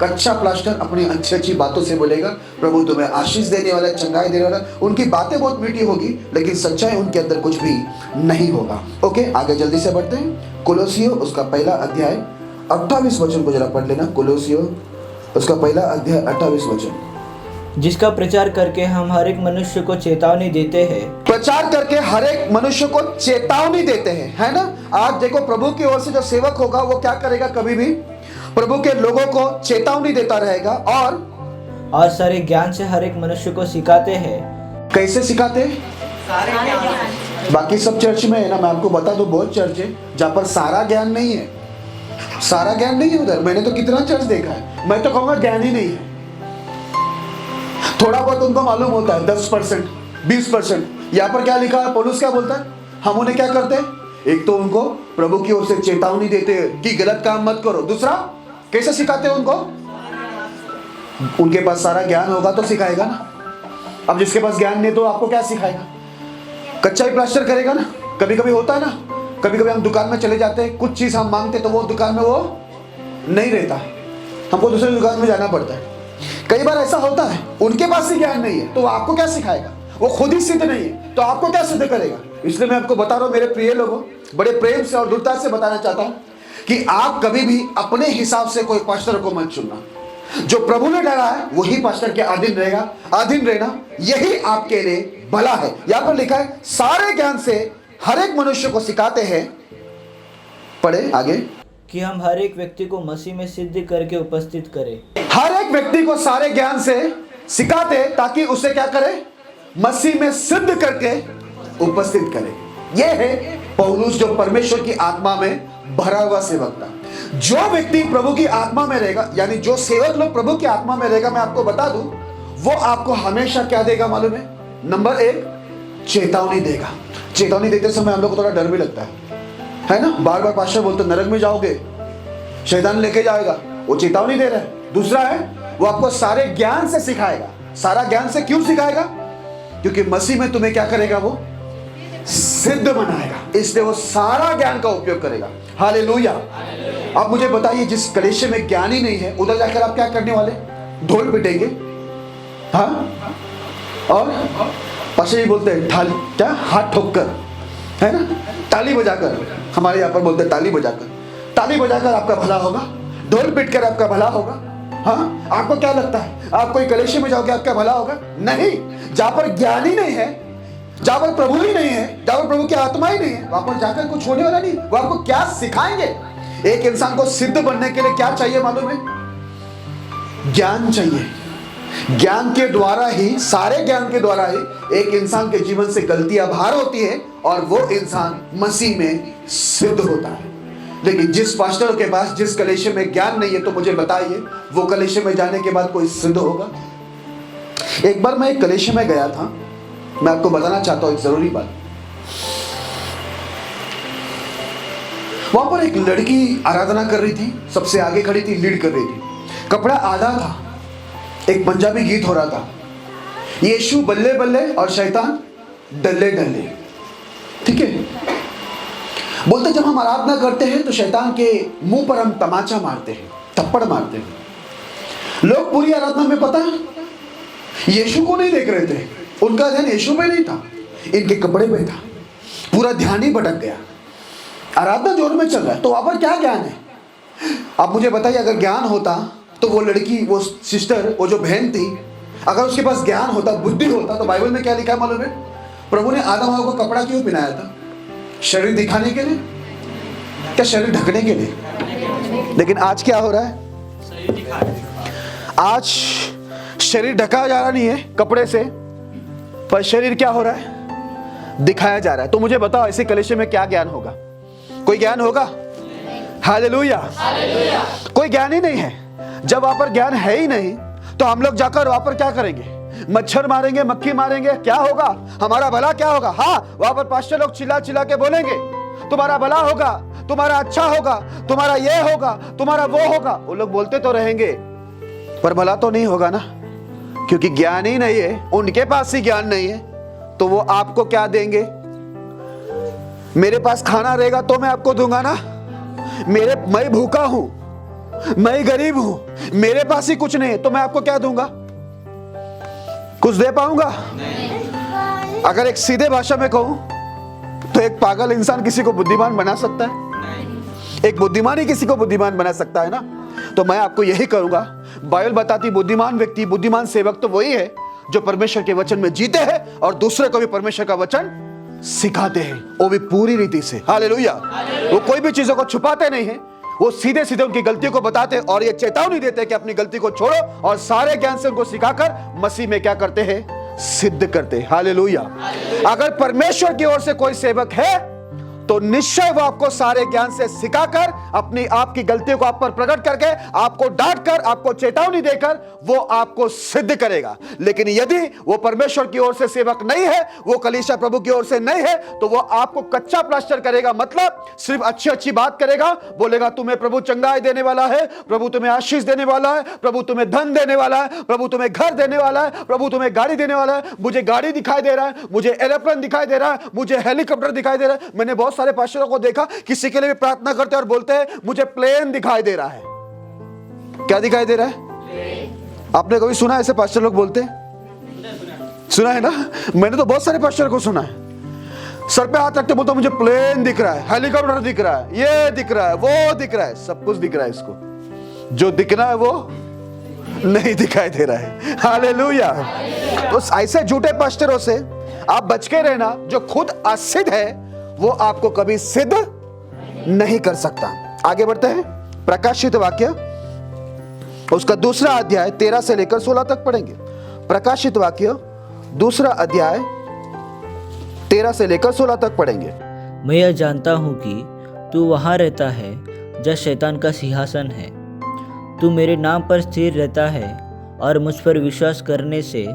कच्चा प्लास्टर अपनी अच्छी अच्छी बातों से बोलेगा, प्रभु तुम्हें आशीष देने वाला, चंगाई देने वाला। उनकी बातें बहुत मीठी होगी, लेकिन सच्चाई उनके अंदर कुछ भी नहीं होगा। ओके, आगे जल्दी से बढ़ते हैं। कोलोसियों उसका पहला अध्याय 28 वचन को जरा पढ़ लेना। कोलोसियों उसका पहला अध्याय 28 वचन। जिसका प्रचार करके हम हर एक मनुष्य को चेतावनी देते हैं। प्रचार करके हर एक मनुष्य को चेतावनी देते हैं, है ना। आज देखो, प्रभु की ओर से जो सेवक होगा वो क्या करेगा, कभी भी प्रभु के लोगों को चेतावनी देता रहेगा। और सारे ज्ञान से हर एक मनुष्य को सिखाते हैं। कैसे सिखाते हैं? बाकी सब चर्च में है ना, मैं आपको बता दूं, बहुत चर्च है जहां पर सारा ज्ञान नहीं है, सारा ज्ञान नहीं है उधर। मैंने तो कितना चर्च देखा है, मैं तो कहूंगा ज्ञान ही नहीं है। थोड़ा बहुत उनको मालूम होता है, 10%, 20%। यहाँ पर क्या लिखा है, पौलुस क्या बोलता है, हम उन्हें क्या करते हैं? एक तो उनको प्रभु की ओर से चेतावनी देते हैं कि गलत काम मत करो। दूसरा, कैसे सिखाते हैं उनको? उनके पास सारा ज्ञान होगा तो सिखाएगा ना। अब जिसके पास ज्ञान नहीं तो आपको क्या सिखाएगा? कच्चा ही प्लास्टर करेगा ना। कभी कभी होता है ना, कभी कभी हम दुकान में चले जाते हैं, कुछ चीज हम मांगते तो वो दुकान में वो नहीं रहता, हमको दूसरी दुकान में जाना पड़ता है। कई बार ऐसा होता है, उनके पास ही ज्ञान नहीं है तो वो आपको क्या सिखाएगा, वो खुद ही सिद्ध नहीं है तो आपको क्या सिद्ध करेगा। इसलिए मैं आपको बता रहा हूं मेरे प्रिय लोगों, बड़े प्रेम से और दृढ़ता से बताना चाहता हूं कि आप कभी भी अपने हिसाब से कोई पास्टर को मत चुनना। जो प्रभु ने डाला है वही पास्टर के अधीन रहेगा, अधीन रहना यही आपके लिए भला है। यहां पर लिखा है सारे ज्ञान से हर एक मनुष्य को सिखाते हैं, पढ़े आगे, कि हम हर एक व्यक्ति को मसीह में सिद्ध करके उपस्थित करें। हर एक व्यक्ति को सारे ज्ञान से सिखाते ताकि उसे क्या करे, मसीह में सिद्ध करके उपस्थित करे। यह है पौलुस जो परमेश्वर की आत्मा में भरा हुआ सेवक था। जो व्यक्ति प्रभु की आत्मा में रहेगा, यानी जो सेवक लोग प्रभु की आत्मा में रहेगा, मैं आपको बता दूं वो आपको हमेशा क्या देगा मालूम है, नंबर 1 चेतावनी देगा। चेतावनी देते समय हम लोग को थोड़ा डर भी लगता है ना, बार बार पास्टर बोलते नरक में जाओगे, शैतान लेके जाएगा, वो चेतावनी दे रहा है। दूसरा है वो आपको सारे ज्ञान से सिखाएगा। सारा ज्ञान से क्यों सिखाएगा, क्योंकि मसीह में तुम्हें क्या करेगा, वो सिद्ध बनाएगा, इसलिए वो सारा ज्ञान का उपयोग करेगा। हालेलुया। अब मुझे बताइए जिस कलीसिया में ज्ञान ही नहीं है उधर जाकर आप क्या करने वाले, ढोल पिटेंगे, हाँ, और पाशा जी बोलते हैं थाली क्या, हाथ ठोक कर, है ना, ताली बजाकर, हमारे यहाँ पर बोलते हैं ताली बजाकर, ताली बजाकर आपका भला होगा, ढोल पीट कर आपका भला होगा। हाँ, आपको क्या लगता है आप कोई कलीसिया में जाओगे आपका भला होगा? नहीं। जहां पर ज्ञान ही नहीं है, जहां पर प्रभु ही नहीं है, जहां पर प्रभु की आत्मा ही नहीं है, वहां पर जाकर कुछ होने वाला नहीं। वो आपको क्या सिखाएंगे? एक इंसान को सिद्ध बनने के लिए क्या चाहिए मालूम है? ज्ञान चाहिए। ज्ञान के द्वारा ही, सारे ज्ञान के द्वारा ही एक इंसान के जीवन से गलतियां बाहर होती है और वो इंसान मसीह में सिद्ध होता है। लेकिन जिस पास्टर के पास, जिस कलीसिया में ज्ञान नहीं है, तो मुझे बताइए वो कलीसिया में जाने के बाद कोई सिद्ध होगा? एक बार मैं एक कलीसिया में गया था, मैं आपको बताना चाहता हूं एक जरूरी बात। वहां पर एक लड़की आराधना कर रही थी, सबसे आगे खड़ी थी, लीड कर रही थी, कपड़ा आधा था, एक पंजाबी गीत हो रहा था, यीशु बल्ले बल्ले और शैतान डल्ले डल्ले। ठीक है, बोलते जब हम आराधना करते हैं तो शैतान के मुंह पर हम तमाचा मारते हैं, थप्पड़ मारते हैं। लोग पूरी आराधना में पता है यीशु को नहीं देख रहे थे, उनका ध्यान यीशु में नहीं था, इनके कपड़े में था, पूरा ध्यान ही भटक गया। आराधना जोर में चल रहा है तो वहां पर क्या ज्ञान है? आप मुझे बताइए, अगर ज्ञान होता तो वो लड़की, वो सिस्टर, वो जो बहन थी, अगर उसके पास ज्ञान होता, बुद्धि होता, तो बाइबल में क्या लिखा है मालूम है? प्रभु ने आदम हवा को कपड़ा क्यों पहनाया था? शरीर दिखाने के लिए, क्या शरीर ढकने के लिए? लेकिन आज क्या हो रहा है? आज शरीर ढका जा रहा नहीं है कपड़े से, पर शरीर क्या हो रहा है? दिखाया जा रहा है। तो मुझे बताओ ऐसे कलीसिया में क्या ज्ञान होगा? कोई ज्ञान होगा? हालेलुया। कोई ज्ञान ही नहीं है। जब वहां पर ज्ञान है ही नहीं तो हम लोग जाकर वहां पर क्या करेंगे? मच्छर मारेंगे, मक्खी मारेंगे, क्या होगा? हमारा भला क्या होगा? हाँ, वहां पर पास्टर लोग चिल्ला चिल्ला के बोलेंगे तुम्हारा भला होगा, तुम्हारा अच्छा होगा, तुम्हारा ये होगा, तुम्हारा वो होगा। वो लोग बोलते तो रहेंगे पर भला तो नहीं होगा ना, क्योंकि ज्ञान ही नहीं है, उनके पास ही ज्ञान नहीं है। तो वो आपको क्या देंगे? मेरे पास खाना रहेगा तो मैं आपको दूंगा ना। मैं भूखा हूं, मैं गरीब हूं, मेरे पास ही कुछ नहीं है तो मैं आपको क्या दूंगा? कुछ दे पाऊंगा? अगर एक सीधे भाषा में कहूं तो एक पागल इंसान किसी को बुद्धिमान बना सकता है? एक बुद्धिमान ही किसी को बुद्धिमान बना सकता है ना। तो मैं आपको यही करूंगा, बाइबल बताती बुद्धिमान व्यक्ति, बुद्धिमान सेवक तो वही है जो परमेश्वर के वचन में जीते हैं और दूसरे को भी परमेश्वर का वचन सिखाते हैं, वो भी पूरी रीति से। हालेलुया। वो कोई भी चीजों को छुपाते नहीं है, वो सीधे सीधे उनकी गलतियों को बताते और ये चेतावनी देते हैं कि अपनी गलती को छोड़ो, और सारे ज्ञान से उनको सिखाकर मसीह में क्या करते हैं? सिद्ध करते हैं। हालेलुया। अगर परमेश्वर की ओर से कोई सेवक है तो निश्चय वो आपको सारे ज्ञान से सिखाकर अपनी आपकी गलतियों को आप पर प्रकट करके आपको डांट कर आपको चेतावनी देकर वो आपको सिद्ध करेगा। लेकिन यदि वो परमेश्वर की ओर से सेवक नहीं है, वो कलीसिया प्रभु की ओर से नहीं है, तो वो आपको कच्चा प्लास्टर करेगा। मतलब सिर्फ अच्छी अच्छी बात करेगा, बोलेगा तुम्हें प्रभु चंगाई देने वाला है, प्रभु तुम्हें आशीष देने वाला है, प्रभु तुम्हें धन देने वाला है, प्रभु तुम्हें घर देने वाला है, प्रभु तुम्हें गाड़ी देने वाला है। मुझे गाड़ी दिखाई दे रहा है, मुझे एरोप्लेन दिखाई दे रहा है, मुझे हेलीकॉप्टर दिखाई दे रहा है। मैंने बहुत सारे पास्टरों को देखा किसी के लिए भी प्रार्थना करते हैं और बोलते हैं मुझे प्लेन दिखाई दे रहा है। क्या दिखाई दे रहा है? आपने कभी सुना ऐसे पास्टर लोग बोलते? सुना है ना? मैंने तो बहुत सारे पास्टर को सुना है, सर पे हाथ रखते बोलते मुझे प्लेन दिख रहा है, हेलीकॉप्टर दिख रहा है, ये दिख रहा है, वो दिख रहा है, सब कुछ दिख रहा है। इसको जो दिखना है वो नहीं दिखाई दे रहा है। हालेलुया। तो ऐसे झूठे पास्टरों से आप बच के रहना। जो खुद असिद्ध है वो आपको कभी सिद्ध नहीं कर सकता। आगे बढ़ते हैं, प्रकाशित वाक्य उसका दूसरा अध्याय 13 से लेकर 16 तक पढ़ेंगे। प्रकाशित वाक्य दूसरा अध्याय 13 से लेकर 16 तक पढ़ेंगे। मैं यह जानता हूँ कि तू वहाँ रहता है जहाँ शैतान का सिंहासन है। तू मेरे नाम पर स्थिर रहता है और मुझ पर विश्वास करने से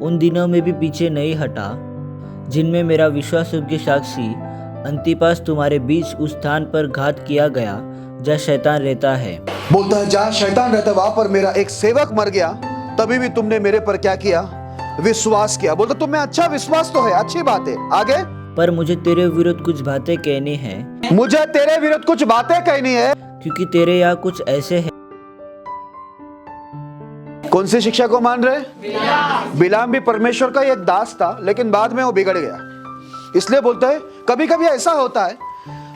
उन दिनों में भी पीछे नहीं हटा जिनमें मेरा विश्वास योग्य साक्षी अंतिपास तुम्हारे बीच उस स्थान पर घात किया गया जहाँ शैतान रहता है। बोलता है जहां शैतान रहता है वहां पर मेरा एक सेवक मर गया, तभी भी तुमने मेरे पर क्या किया? विश्वास किया। बोलता तुम्हें अच्छा विश्वास तो है, अच्छी बात है। आगे, पर मुझे तेरे विरुद्ध कुछ बातें कहनी है। मुझे तेरे विरुद्ध कुछ बातें कहनी है, क्योंकि तेरे यहाँ कुछ ऐसे हैं। कौन सी शिक्षा को मान रहे? बिलाम भी परमेश्वर का एक दास था, लेकिन बाद में वो बिगड़ गया। इसलिए बोलता है कभी कभी ऐसा होता है,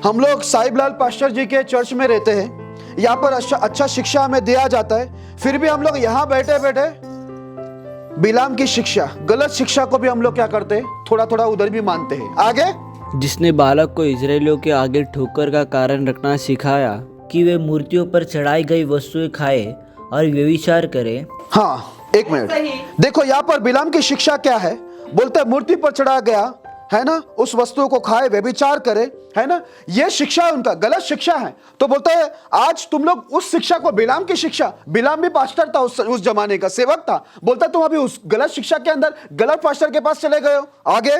हम लोग साहिब लाल पास्टर जी के चर्च में रहते हैं, यहाँ पर अच्छा शिक्षा हमें दिया जाता है, फिर भी हम लोग यहाँ बैठे बैठे बिलाम की शिक्षा, गलत शिक्षा को भी हम लोग क्या करते हैं? थोड़ा थोड़ा उधर भी मानते हैं। आगे, जिसने बालक को इजरायलियों के आगे ठोकर का कारण रखना सिखाया कि वे मूर्तियों पर चढ़ाई गई वस्तुएं खाए और व्यभिचार करे। हाँ, एक मिनट देखो, यहाँ पर बिलाम की शिक्षा क्या है? बोलते है मूर्ति पर चढ़ा गया है ना, उस वस्तु को खाए, व्यभिचार करे, है ना, ये शिक्षा है उनका, गलत शिक्षा है। तो बोलता है आज तुम लोग उस शिक्षा को, बिलाम की शिक्षा, बिलाम भी पास्टर था, उस जमाने का सेवक था, बोलता तुम अभी उस गलत शिक्षा के अंदर गलत पास्टर के पास चले गए हो। आगे,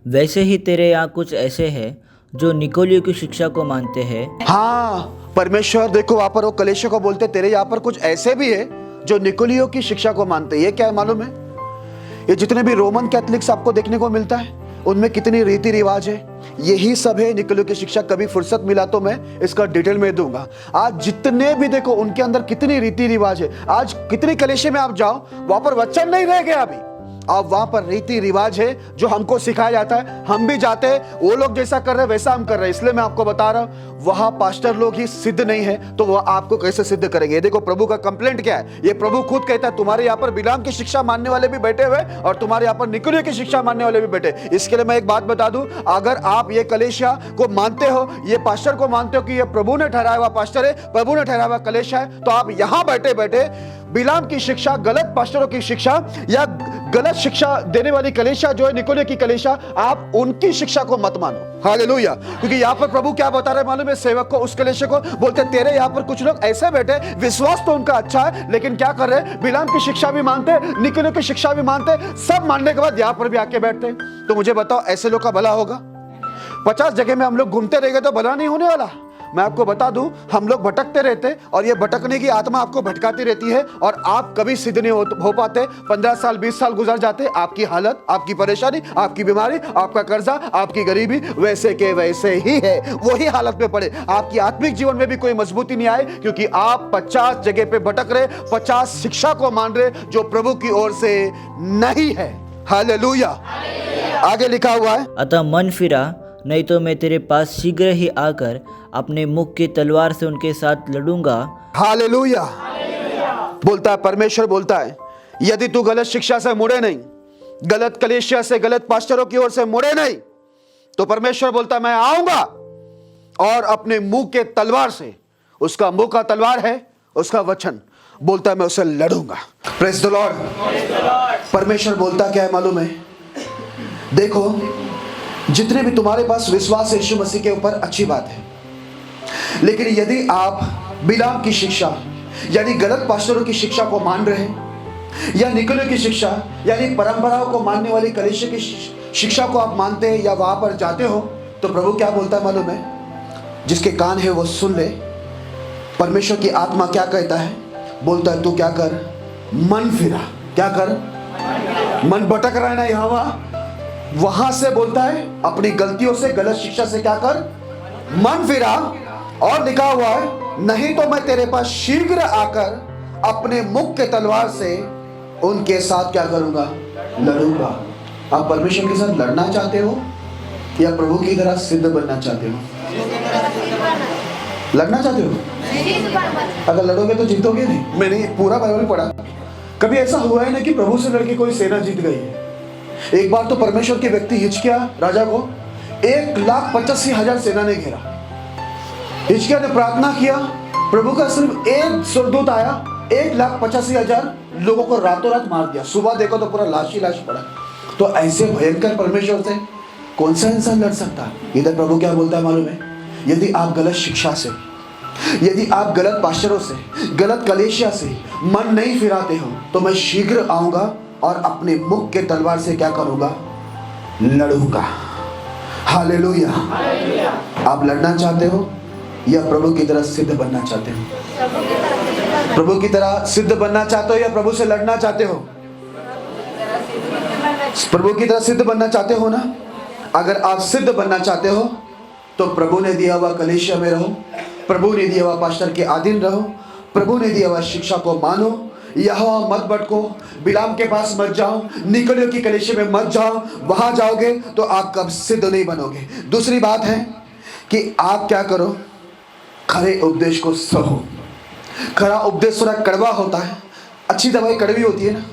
वैसे ही तेरे यहाँ कुछ ऐसे हैं जो निकोलियों की शिक्षा को मानते हैं। हाँ, परमेश्वर देखो वहां पर वो कलीसिया को बोलते तेरे यहाँ पर कुछ ऐसे भी है जो निकोलियों की शिक्षा को मानते हैं। ये क्या है मालूम है? ये जितने भी रोमन कैथलिक्स आपको देखने को मिलता है, उनमें कितनी रीति रिवाज है, यही सब है निकोलियों की शिक्षा। कभी फुर्सत मिला तो मैं इसका डिटेल में दूंगा। आज जितने भी देखो उनके अंदर कितनी रीति रिवाज है। आज कितनी कलीसिया में आप जाओ, वहां पर वचन नहीं रह गया अभी, अब वहां पर रीति रिवाज है जो हमको सिखाया जाता है। हम भी जाते हैं, वो लोग जैसा कर रहे हैं वैसा हम कर रहे हैं। इसलिए मैं आपको बता रहा हूं, वहां पास्टर लोग ही सिद्ध नहीं है तो वह आपको कैसे सिद्ध करेंगे? देखो प्रभु का कंप्लेंट क्या है, ये प्रभु खुद कहता है तुम्हारे यहाँ पर बिलाम की शिक्षा मानने वाले भी बैठे हुए और तुम्हारे यहाँ पर निकोलियों की शिक्षा मानने वाले भी बैठे। इसके लिए मैं एक बात बता दूं, अगर आप ये कलीसिया को मानते हो, ये पास्टर को मानते हो कि ये प्रभु ने ठहराया हुआ पास्टर है, प्रभु ने ठहराया हुआ कलीसिया है, तो आप यहां बैठे बैठे बिलाम की शिक्षा, गलत पास्टरों की शिक्षा या गलत शिक्षा देने वाली कलीसिया जो है निकोलियों की कलीसिया, आप उनकी शिक्षा को मत मानो। हालेलुया। क्योंकि यहाँ पर प्रभु क्या बता रहे हैं मालूम है? सेवक को, उस कलीसिया को बोलते तेरे यहाँ पर कुछ लोग ऐसे बैठे, विश्वास तो उनका अच्छा है लेकिन क्या कर रहे हैं? बिलाम की शिक्षा भी मानते, निकोलियों की शिक्षा भी मानते, सब मानने के बाद यहाँ पर भी आके बैठते। तो मुझे बताओ ऐसे लोग का भला होगा? 50 जगह में हम लोग घूमते रहेंगे तो भला नहीं होने वाला। मैं आपको बता दूं, हम लोग भटकते रहते और ये भटकने की आत्मा आपको भटकाती रहती है और आप कभी सिद्ध नहीं हो पाते। 15 साल 20 साल गुजर जाते, आपकी हालत, आपकी परेशानी, आपकी बीमारी, आपका कर्जा, आपकी गरीबी वैसे के वैसे ही है, वही हालत में पड़े। आपकी आत्मिक जीवन में भी कोई मजबूती नहीं आए क्योंकि आप 50 जगह पे भटक रहे, 50 शिक्षा को मान रहे जो प्रभु की ओर से नहीं है। हालेलुया। आगे लिखा हुआ है, अतः मन फिरा, नहीं तो मैं तेरे पास शीघ्र ही आकर अपने मुख की तलवार से उनके साथ लड़ूंगा। हालेलुया। बोलता है परमेश्वर, बोलता है यदि तू गलत शिक्षा से मुड़े नहीं, गलत कलीसिया से, गलत पास्टरों की ओर से मुड़े नहीं, तो परमेश्वर बोलता है मैं आऊंगा और अपने मुंह के तलवार से, उसका मुंह का तलवार है उसका वचन, बोलता है मैं उसे लड़ूंगा। Praise the Lord. परमेश्वर बोलता क्या है मालूम है? देखो जितने भी तुम्हारे पास विश्वास है यीशु मसीह के ऊपर, अच्छी बात है। लेकिन यदि आप बिलाम की शिक्षा यानी गलत पास्टरों की शिक्षा को मान रहे हैं, या निकलों की शिक्षा यानी परंपराओं को मानने वाली कलीसिया की शिक्षा को आप मानते हैं या वहां पर जाते हो, तो प्रभु क्या बोलता है मालूम है? जिसके कान है वो सुन ले। परमेश्वर की आत्मा क्या कहता है? बोलता है तू क्या कर, मन फिरा। क्या कर? मन भटक रहा है ना यहाँ वहां से बोलता है अपनी गलतियों से, गलत शिक्षा से क्या कर, मन फिरा। और लिखा हुआ है नहीं तो मैं तेरे पास शीघ्र आकर अपने मुख के तलवार से उनके साथ क्या करूंगा, लड़ूंगा। आप परमेश्वर के साथ लड़ना चाहते हो या प्रभु की तरह सिद्ध बनना चाहते हो? लड़ना चाहते हो? अगर लड़ोगे तो जीतोगे नहीं। मैंने पूरा बाइबल पढ़ा, कभी ऐसा हुआ है ना कि प्रभु से लड़के कोई सेना जीत गई है। एक बार तो परमेश्वर के व्यक्ति हिजकिय्याह राजा को 1,85,000 सेना ने घेरा। हिजकिय्याह ने प्रार्थना किया, प्रभु का सिर्फ एक स्वर्गदूत आया, 1,85,000 लोगों को रातों रात मार दिया। सुबह देखो तो पूरा लाश ही लाश पड़ा। तो ऐसे भयंकर परमेश्वर से कौन सा इंसान लड़ सकता है? इधर प्रभु क्या बोलता है मालूम है? यदि आप गलत शिक्षा से, यदि आप गलत पास्टरों से, गलत कलीसिया से मन नहीं फिराते हो, तो मैं शीघ्र आऊंगा और अपने मुख के तलवार से क्या करूंगा, लड़ूंगा। हालेलुया। आप लड़ना चाहते हो या प्रभु की तरह सिद्ध बनना चाहते हो? प्रभु की तरह सिद्ध बनना चाहते हो या प्रभु से लड़ना चाहते हो? प्रभु की तरह सिद्ध बनना चाहते हो ना? अगर आप सिद्ध बनना चाहते हो तो प्रभु ने दिया हुआ कलीसिया में रहो, प्रभु ने दिया हुआ पास्टर के अधीन रहो, प्रभु ने दिया हुआ शिक्षा को मानो, यहाँ मत भटको, बिलाम के पास मत जाओ, निकलियों की कलीसिया में मत जाओ। वहां जाओगे तो आप कब सिद्ध नहीं बनोगे। दूसरी बात है कि आप क्या करो, खरे उपदेश को सहो। खरा उपदेश थोड़ा कड़वा होता है, अच्छी दवाई कड़वी होती है ना,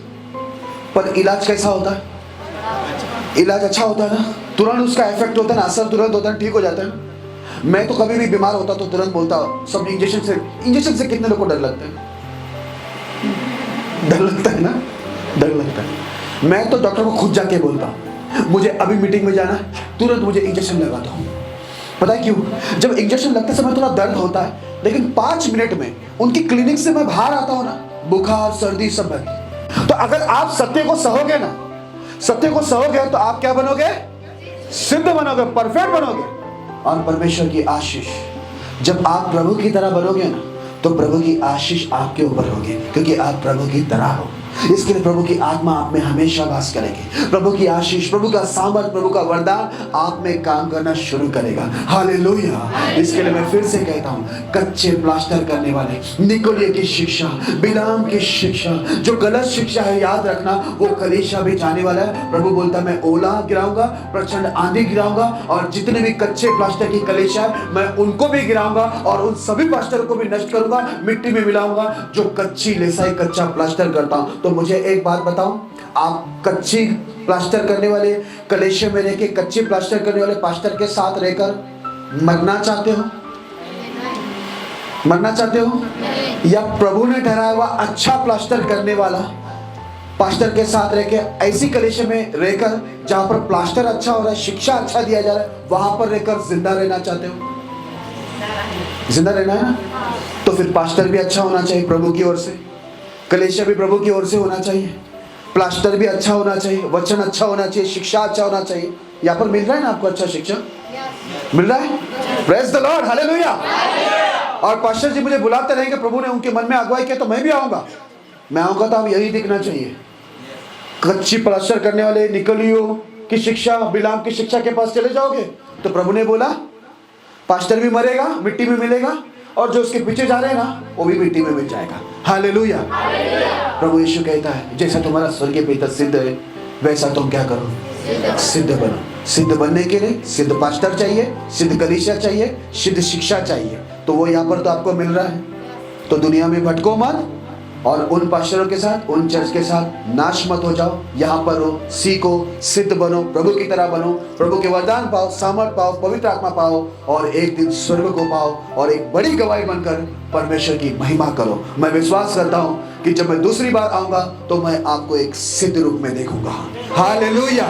पर इलाज कैसा होता है? इलाज अच्छा होता है ना, तुरंत उसका इफेक्ट होता है ना, असर तुरंत होता है, ठीक हो जाता है। मैं तो कभी भी बीमार होता तो तुरंत बोलता सब इंजेक्शन से कितने लोग को डर लगता है? डर लगता है ना, डर लगता है। मैं तो डॉक्टर को खुद जाके बोलता हूँ मुझे अभी मीटिंग में जाना है, तुरंत मुझे इंजेक्शन लगाता हूँ। पता है क्यों? जब इंजेक्शन लगते समय थोड़ा दर्द होता है, लेकिन 5 मिनट में उनकी क्लिनिक से मैं बाहर आता हूँ ना, बुखार सर्दी सब बंद। तो अगर आप सत्य को सहोगे ना, सत्य को सहोगे तो आप क्या बनोगे? सिद्ध बनोगे, परफेक्ट बनोगे। और परमेश्वर की आशीष, जब आप प्रभु की तरह बनोगे ना, तो प्रभु की आशीष आपके ऊपर होगी, क्योंकि आप प्रभु की तरह हो। इसके लिए प्रभु की आत्मा आप में हमेशा वास करेगी। प्रभु की आशीष, प्रभु का सामर्थ, प्रभु का वरदान आप में काम करना शुरू करेगा। हालेलुया। इसके लिए मैं फिर से कहता हूँ, कच्चे प्लास्टर करने वाले, निकोलिया की शिक्षा, बिलाम की शिक्षा, जो गलत शिक्षा है, याद रखना वो कलीसिया भी जाने वाला है। प्रभु बोलता है मैं ओला गिराऊंगा, प्रचंड आंधी गिराऊंगा, और जितने भी कच्चे प्लास्टर की कलीसिया है मैं उनको भी गिराऊंगा और उन सभी प्लास्टर को भी नष्ट करूंगा, मिट्टी में मिलाऊंगा। जो कच्ची लेसाई, कच्चा प्लास्टर करता हूं। तो मुझे एक बात बताओ, आप कच्ची प्लास्टर करने वाले कलीसिया में रहकर, कच्ची प्लास्टर करने वाले पास्टर के साथ रहकर मरना चाहते हो? मरना चाहते हो? या प्रभु ने ठहराया हुआ अच्छा प्लास्टर करने वाला पास्टर के साथ रहकर, ऐसी कलीसिया में रहकर जहां पर प्लास्टर अच्छा हो रहा है, शिक्षा अच्छा दिया जा रहा है, वहां पर रहकर जिंदा रहना चाहते हो? जिंदा रहना है ना? तो फिर पास्टर भी अच्छा होना चाहिए प्रभु की ओर से, कलीसिया भी प्रभु की ओर से होना चाहिए, प्लास्टर भी अच्छा होना चाहिए, वचन अच्छा होना चाहिए, शिक्षा अच्छा होना चाहिए। यहाँ पर मिल रहा है ना आपको अच्छा शिक्षा? मिल रहा है? Praise the Lord, hallelujah. और पास्टर जी मुझे बुलाते रहेंगे, प्रभु ने उनके मन में अगुवाई किया तो मैं भी आऊंगा। मैं आऊंगा तो आप यही दिखना चाहिए, कच्ची प्लास्टर करने वाले निकलियों की शिक्षा, बिलाम की शिक्षा के पास चले जाओगे तो प्रभु ने बोला पास्टर भी मरेगा, मिट्टी में मिलेगा, और जो उसके पीछे जा रहे हैं ना वो भी मिट्टी में मिल जाएगा। हालेलुया। प्रभु यीशु कहता है जैसा तुम्हारा स्वर्गीय पिता सिद्ध है, वैसा तुम क्या करो? सिद्ध बनो। सिद्ध बनने के लिए सिद्ध पास्टर चाहिए, सिद्ध कलीसिया चाहिए, सिद्ध शिक्षा चाहिए। तो वो यहाँ पर तो आपको मिल रहा है। तो दुनिया में भटको मत, और उन पास्टरों के साथ, उन चर्च के साथ नाश मत हो जाओ। यहाँ पर हो, सीखो, सिद्ध बनो, प्रभु की तरह बनो, प्रभु के वरदान पाओ, सामर्थ पाओ, पवित्र आत्मा पाओ, और एक दिन स्वर्ग को पाओ और एक बड़ी गवाही बनकर परमेश्वर की महिमा करो। मैं विश्वास करता हूँ कि जब मैं दूसरी बार आऊंगा तो मैं आपको एक सिद्ध रूप में देखूंगा। हालेलुया।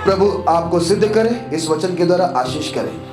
प्रभु आपको सिद्ध करे, इस वचन के द्वारा आशीष करे।